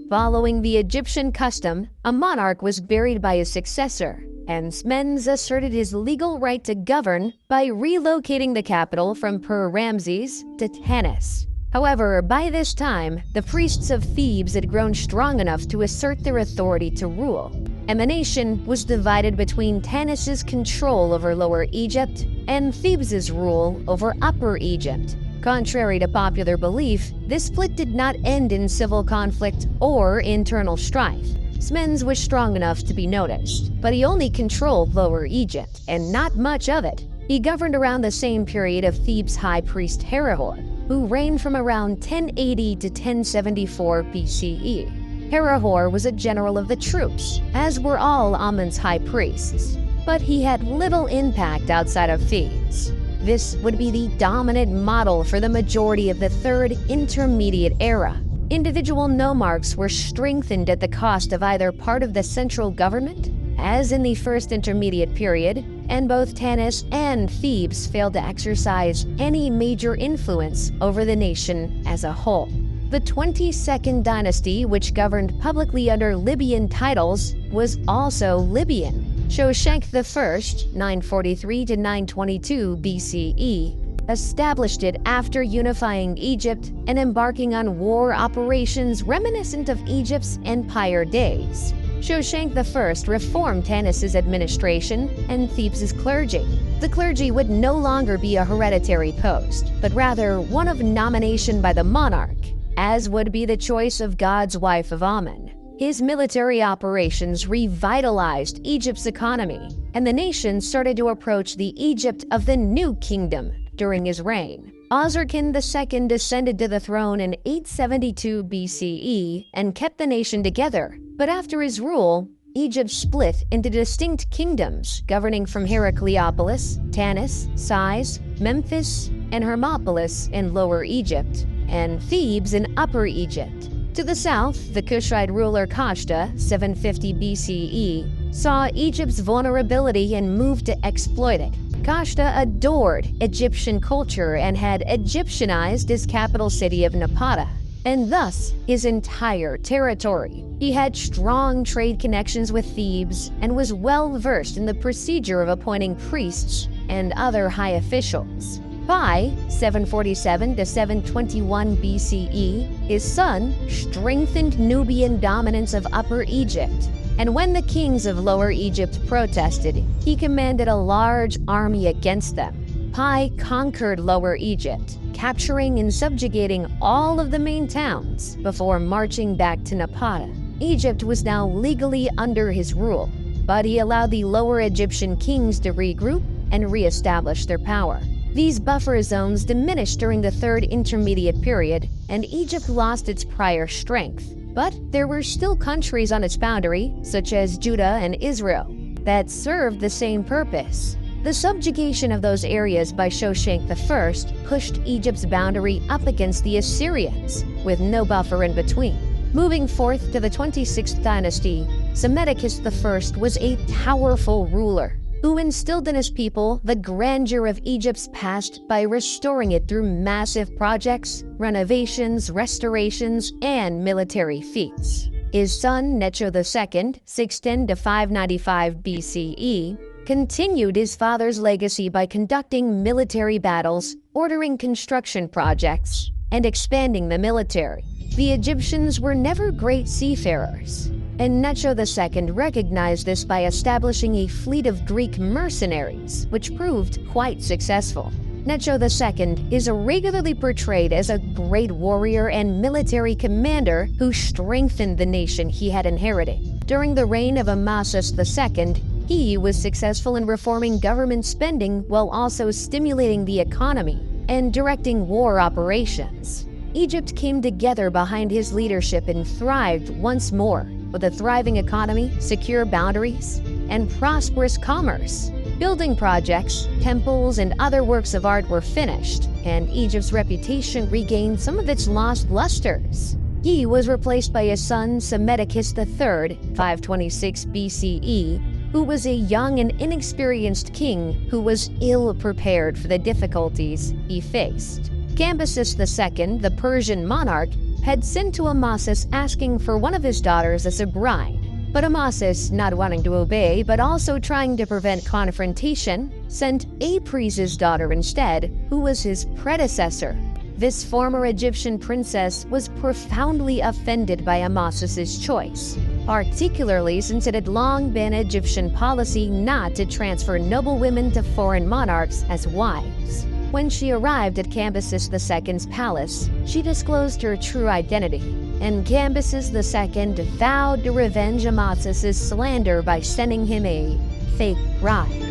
Following the Egyptian custom, a monarch was buried by his successor, and Smendes asserted his legal right to govern by relocating the capital from Ramses to Tanis. However, by this time, the priests of Thebes had grown strong enough to assert their authority to rule, and the nation was divided between Tanis's control over Lower Egypt and Thebes's rule over Upper Egypt. Contrary to popular belief, this split did not end in civil conflict or internal strife. Smendes was strong enough to be noticed, but he only controlled Lower Egypt, and not much of it. He governed around the same period of Thebes' high priest Herihor, who reigned from around 1080 to 1074 BCE. Herihor was a general of the troops, as were all Amun's high priests, but he had little impact outside of Thebes. This would be the dominant model for the majority of the Third Intermediate Era. Individual nomarchs were strengthened at the cost of either part of the central government, as in the First Intermediate Period, and both Tanis and Thebes failed to exercise any major influence over the nation as a whole. The 22nd dynasty, which governed publicly under Libyan titles, was also Libyan. Shoshenq I, 943 to 922 BCE, established it after unifying Egypt and embarking on war operations reminiscent of Egypt's empire days. Shoshenq I reformed Tanis's administration and Thebes's clergy. The clergy would no longer be a hereditary post, but rather one of nomination by the monarch, as would be the choice of God's wife of Amun. His military operations revitalized Egypt's economy, and the nation started to approach the Egypt of the New Kingdom during his reign. Osirkin II ascended to the throne in 872 BCE and kept the nation together, but after his rule, Egypt split into distinct kingdoms governing from Heracleopolis, Tanis, Sais, Memphis, and Hermopolis in Lower Egypt, and Thebes in Upper Egypt. To the south, the Kushite ruler Kashta, 750 BCE, saw Egypt's vulnerability and moved to exploit it. Kashta adored Egyptian culture and had Egyptianized his capital city of Napata, and thus his entire territory. He had strong trade connections with Thebes and was well versed in the procedure of appointing priests and other high officials. By 747 to 721 BCE, his son strengthened Nubian dominance of Upper Egypt. And when the kings of Lower Egypt protested, he commanded a large army against them. Pi conquered Lower Egypt, capturing and subjugating all of the main towns before marching back to Napata. Egypt was now legally under his rule, but he allowed the Lower Egyptian kings to regroup and re-establish their power. These buffer zones diminished during the Third Intermediate Period, and Egypt lost its prior strength. But there were still countries on its boundary, such as Judah and Israel, that served the same purpose. The subjugation of those areas by Shoshenq I pushed Egypt's boundary up against the Assyrians, with no buffer in between. Moving forth to the 26th dynasty, Psammetichus I was a powerful ruler who instilled in his people the grandeur of Egypt's past by restoring it through massive projects, renovations, restorations, and military feats. His son Necho II, 610 to 595 BCE, continued his father's legacy by conducting military battles, ordering construction projects, and expanding the military. The Egyptians were never great seafarers, and Necho II recognized this by establishing a fleet of Greek mercenaries, which proved quite successful. Necho II is regularly portrayed as a great warrior and military commander who strengthened the nation he had inherited. During the reign of Amasis II, he was successful in reforming government spending while also stimulating the economy and directing war operations. Egypt came together behind his leadership and thrived once more, with a thriving economy, secure boundaries, and prosperous commerce. Building projects, temples, and other works of art were finished, and Egypt's reputation regained some of its lost lusters. He was replaced by his son Psammetichus III, 526 BCE, who was a young and inexperienced king who was ill-prepared for the difficulties he faced. Cambyses II, the Persian monarch, had sent to Amasis asking for one of his daughters as a bride. But Amasis, not wanting to obey but also trying to prevent confrontation, sent Apries' daughter instead, who was his predecessor. This former Egyptian princess was profoundly offended by Amasis' choice, particularly since it had long been Egyptian policy not to transfer noble women to foreign monarchs as wives. When she arrived at Cambyses II's palace, she disclosed her true identity, and Cambyses II vowed to revenge Amasis' slander by sending him a fake bride.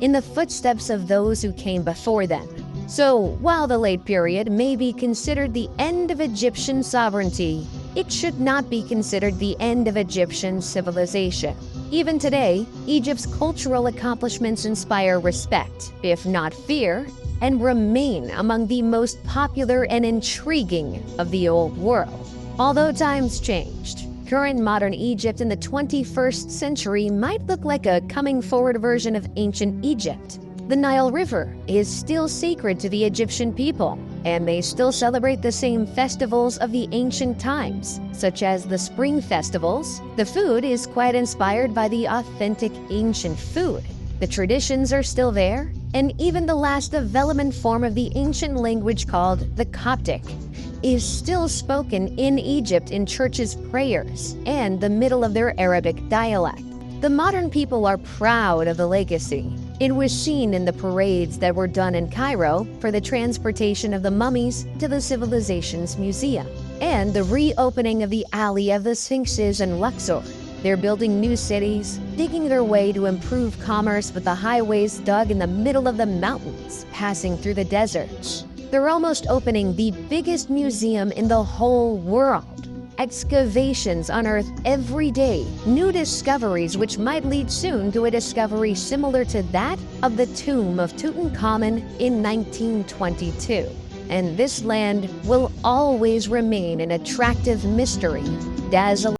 in the footsteps of those who came before them. So, while the late period may be considered the end of Egyptian sovereignty, it should not be considered the end of Egyptian civilization. Even today, Egypt's cultural accomplishments inspire respect, if not fear, and remain among the most popular and intriguing of the old world. Although times changed, current modern Egypt in the 21st century might look like a coming forward version of ancient Egypt. The Nile River is still sacred to the Egyptian people, and they still celebrate the same festivals of the ancient times, such as the spring festivals. The food is quite inspired by the authentic ancient food. The traditions are still there, and even the last development form of the ancient language called the Coptic is still spoken in Egypt in churches' prayers and the middle of their Arabic dialect. The modern people are proud of the legacy. It was seen in the parades that were done in Cairo for the transportation of the mummies to the civilization's museum, and the reopening of the Alley of the Sphinxes in Luxor. They're building new cities, digging their way to improve commerce with the highways dug in the middle of the mountains, passing through the deserts. They're almost opening the biggest museum in the whole world. Excavations unearth every day new discoveries which might lead soon to a discovery similar to that of the tomb of Tutankhamun in 1922. And this land will always remain an attractive mystery, dazzling